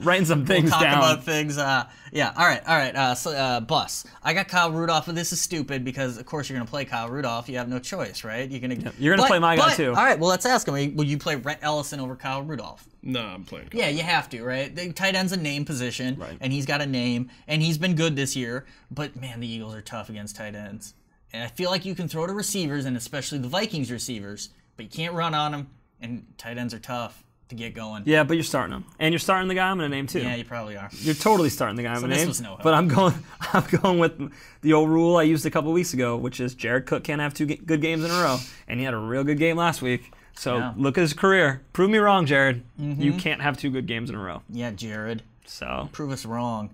[SPEAKER 4] Writing some things
[SPEAKER 3] we'll talk
[SPEAKER 4] down.
[SPEAKER 3] about things. Yeah, all right. So, Bus. I got Kyle Rudolph, but this is stupid because, of course, you're going to play Kyle Rudolph. You have no choice, right? You're going to
[SPEAKER 4] play my guy, too.
[SPEAKER 3] All right, well, let's ask him. Will you play Rhett Ellison over Kyle Rudolph?
[SPEAKER 5] No, I'm playing Kyle.
[SPEAKER 3] Yeah, you have to, right? The tight end's a name position, and he's got a name, and he's been good this year. But, man, the Eagles are tough against tight ends. And I feel like you can throw to receivers, and especially the Vikings receivers, but you can't run on them, and tight ends are tough to get going.
[SPEAKER 4] Yeah, but you're starting them. And you're starting the guy I'm going to name, too.
[SPEAKER 3] Yeah, you probably are.
[SPEAKER 4] You're totally starting the guy I'm going to name.
[SPEAKER 3] Was no help.
[SPEAKER 4] But I'm going with the old rule I used a couple weeks ago, which is Jared Cook can't have 2 good games in a row. And he had a real good game last week. So look at his career. Prove me wrong, Jared. Mm-hmm. You can't have 2 good games in a row.
[SPEAKER 3] Yeah, Jared.
[SPEAKER 4] So
[SPEAKER 3] prove us wrong.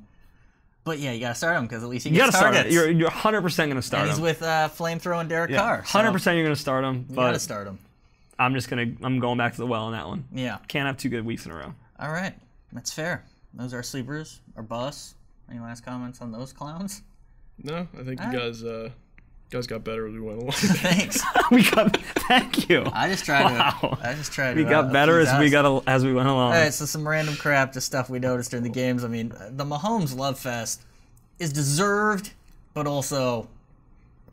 [SPEAKER 3] But yeah, you gotta start him because at least he gets targets.
[SPEAKER 4] Start it. You're 100% gonna start him.
[SPEAKER 3] And he's with flamethrowing Derek Carr.
[SPEAKER 4] 100% you're gonna start him.
[SPEAKER 3] You gotta start him.
[SPEAKER 4] I'm going back to the well on that one.
[SPEAKER 3] Yeah.
[SPEAKER 4] Can't have 2 good weeks in a row.
[SPEAKER 3] All right, that's fair. Those are our sleepers, our bus. Any last comments on those clowns?
[SPEAKER 5] No, I think you guys got better as we went along.
[SPEAKER 3] Thanks.
[SPEAKER 4] Thank you.
[SPEAKER 3] I just tried to.
[SPEAKER 4] We got better as we went along.
[SPEAKER 3] All right, so some random crap, just stuff we noticed during the games. I mean, the Mahomes love fest is deserved, but also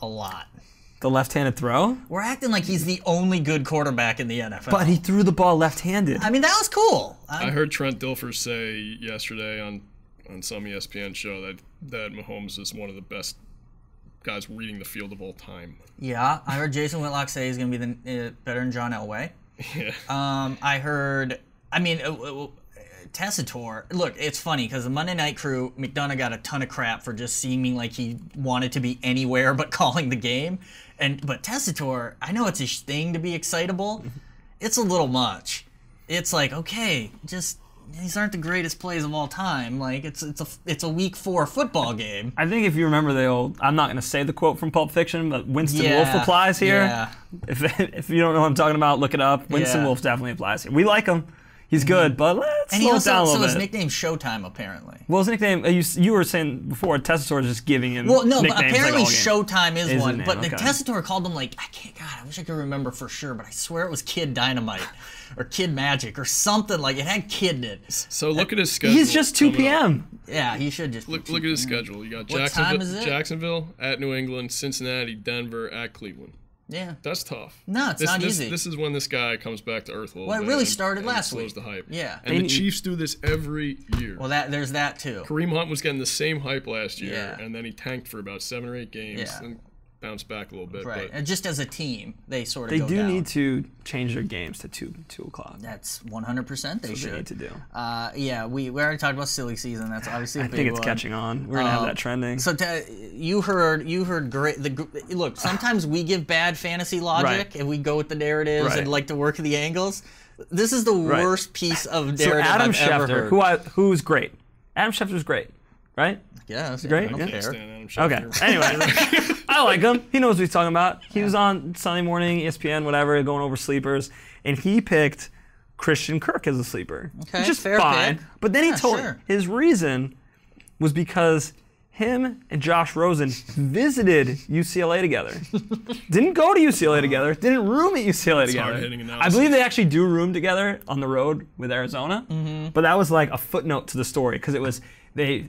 [SPEAKER 3] a lot.
[SPEAKER 4] The left-handed throw?
[SPEAKER 3] We're acting like he's the only good quarterback in the NFL.
[SPEAKER 4] But he threw the ball left-handed.
[SPEAKER 3] I mean, that was cool.
[SPEAKER 5] I heard Trent Dilfer say yesterday on some ESPN show that Mahomes is one of the best guys reading the field of all time.
[SPEAKER 3] Yeah, I heard Jason Whitlock say he's going to be better than John Elway.
[SPEAKER 5] Yeah.
[SPEAKER 3] I heard, Tessitore. Look, it's funny because the Monday Night Crew, McDonough got a ton of crap for just seeming like he wanted to be anywhere but calling the game. But Tessitore, I know it's his thing to be excitable. It's a little much. It's like, okay, just these aren't the greatest plays of all time. Like it's a week 4 football game.
[SPEAKER 4] I think if you remember the old, I'm not going to say the quote from Pulp Fiction, but Winston Wolfe applies here.
[SPEAKER 3] Yeah.
[SPEAKER 4] If you don't know what I'm talking about, look it up. Winston Wolfe definitely applies here. We like him. He's good, but let's slow it down a little bit.
[SPEAKER 3] So his nickname's Showtime, apparently.
[SPEAKER 4] Well, his nickname, you were saying before, Tessitore is just giving him
[SPEAKER 3] Well, no, but
[SPEAKER 4] nicknames
[SPEAKER 3] apparently
[SPEAKER 4] like
[SPEAKER 3] Showtime is one. But
[SPEAKER 4] okay.
[SPEAKER 3] the Tessitore called him like, I wish I could remember for sure, but I swear it was Kid Dynamite or Kid Magic or something like it had kid in it.
[SPEAKER 5] So look at his schedule.
[SPEAKER 4] He's just 2 p.m.
[SPEAKER 3] Yeah, he should just
[SPEAKER 5] look at his schedule. You got Jacksonville, at New England, Cincinnati, Denver, at Cleveland.
[SPEAKER 3] Yeah.
[SPEAKER 5] That's tough.
[SPEAKER 3] No, it's not easy.
[SPEAKER 5] This is when this guy comes back to earth a little bit.
[SPEAKER 3] Well, it really started last week.
[SPEAKER 5] Slows the hype.
[SPEAKER 3] Yeah.
[SPEAKER 5] And the Chiefs do this every year.
[SPEAKER 3] Well, there's that too.
[SPEAKER 5] Kareem Hunt was getting the same hype last year, and then he tanked for about 7 or 8 games and bounced back a little bit.
[SPEAKER 3] Right.
[SPEAKER 5] But
[SPEAKER 3] and just as a team, they sort of
[SPEAKER 4] They do need to change their games to 2 o'clock.
[SPEAKER 3] That's 100% they should.
[SPEAKER 4] They need to do.
[SPEAKER 3] Yeah, we already talked about silly season. That's obviously a big one.
[SPEAKER 4] I think it's catching on. We're going to have that trending.
[SPEAKER 3] So you heard great. Look, sometimes we give bad fantasy logic and we go with the narratives and like to work the angles. This is the worst piece of narrative I've ever heard.
[SPEAKER 4] Who's great? Adam Schefter's great, right?
[SPEAKER 3] Yeah, that's
[SPEAKER 4] great.
[SPEAKER 3] I don't care.
[SPEAKER 4] Okay. Anyway, I like him. He knows what he's talking about. He was on Sunday morning, ESPN, whatever, going over sleepers, and he picked Christian Kirk as a sleeper,
[SPEAKER 3] okay,
[SPEAKER 4] which is
[SPEAKER 3] fair
[SPEAKER 4] fine.
[SPEAKER 3] pick.
[SPEAKER 4] But then he told his reason was because him and Josh Rosen visited UCLA together. Didn't go to UCLA together. Didn't room at UCLA together.
[SPEAKER 5] hard-hitting
[SPEAKER 4] I
[SPEAKER 5] analysis.
[SPEAKER 4] believe they actually do room together on the road with Arizona. But that was like a footnote to the story because it was they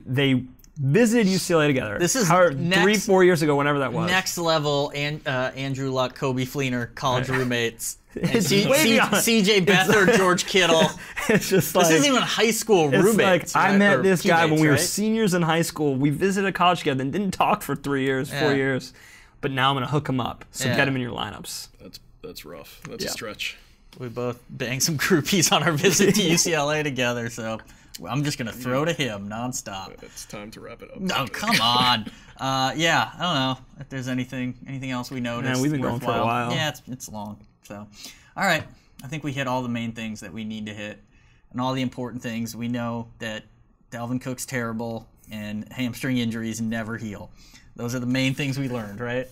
[SPEAKER 4] visited UCLA together.
[SPEAKER 3] This is
[SPEAKER 4] 3-4 years ago, whenever that was.
[SPEAKER 3] Next level, Andrew Luck, Kobe Fleener, college roommates. And
[SPEAKER 4] It's way beyond.
[SPEAKER 3] CJ Beathard, George Kittle.
[SPEAKER 4] It's just like
[SPEAKER 3] This isn't even high school
[SPEAKER 4] it's
[SPEAKER 3] roommates.
[SPEAKER 4] like I
[SPEAKER 3] right?
[SPEAKER 4] met
[SPEAKER 3] Or
[SPEAKER 4] this guy when we were
[SPEAKER 3] teammates, right?
[SPEAKER 4] seniors in high school. We visited college together and didn't talk for 3 years, 4 years. But now I'm gonna hook him up. So
[SPEAKER 3] Yeah.
[SPEAKER 4] get him in your lineups.
[SPEAKER 5] That's rough. That's
[SPEAKER 4] Yeah.
[SPEAKER 5] a stretch.
[SPEAKER 3] We both banged some groupies on our visit to UCLA together, so I'm just gonna throw to him nonstop.
[SPEAKER 5] It's time to wrap it up.
[SPEAKER 3] No, come on. Yeah, I don't know if there's anything else we noticed.
[SPEAKER 4] Man, we've been going for a
[SPEAKER 3] worthwhile.
[SPEAKER 4] while.
[SPEAKER 3] Yeah, it's long. So, all right, I think we hit all the main things that we need to hit, and all the important things. We know that Dalvin Cook's terrible, and hamstring injuries never heal. Those are the main things we learned, right?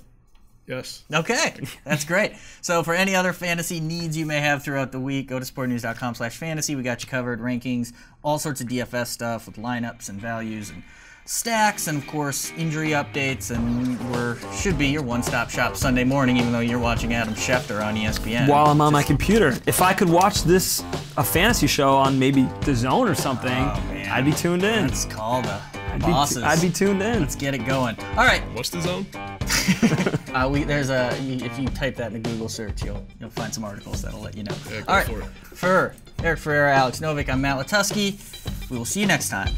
[SPEAKER 5] Yes.
[SPEAKER 3] Okay, that's great. So for any other fantasy needs you may have throughout the week, go to sportnews.com/fantasy. We got you covered, rankings, all sorts of DFS stuff with lineups and values and stacks, and of course injury updates. And should be your one-stop shop Sunday morning, even though you're watching Adam Schefter on ESPN.
[SPEAKER 4] While I'm on my computer, if I could watch a fantasy show on maybe The Zone or something,
[SPEAKER 3] man.
[SPEAKER 4] I'd be tuned in.
[SPEAKER 3] Let's call the bosses.
[SPEAKER 4] I'd be tuned in.
[SPEAKER 3] Let's get it going. All right.
[SPEAKER 5] What's the zone?
[SPEAKER 3] If you type that in a Google search, you'll find some articles that'll let you know.
[SPEAKER 5] Yeah, go
[SPEAKER 3] All right.
[SPEAKER 5] for it.
[SPEAKER 3] For Eric Ferreira, Alex Novick, I'm Matt Latusky. We will see you next time.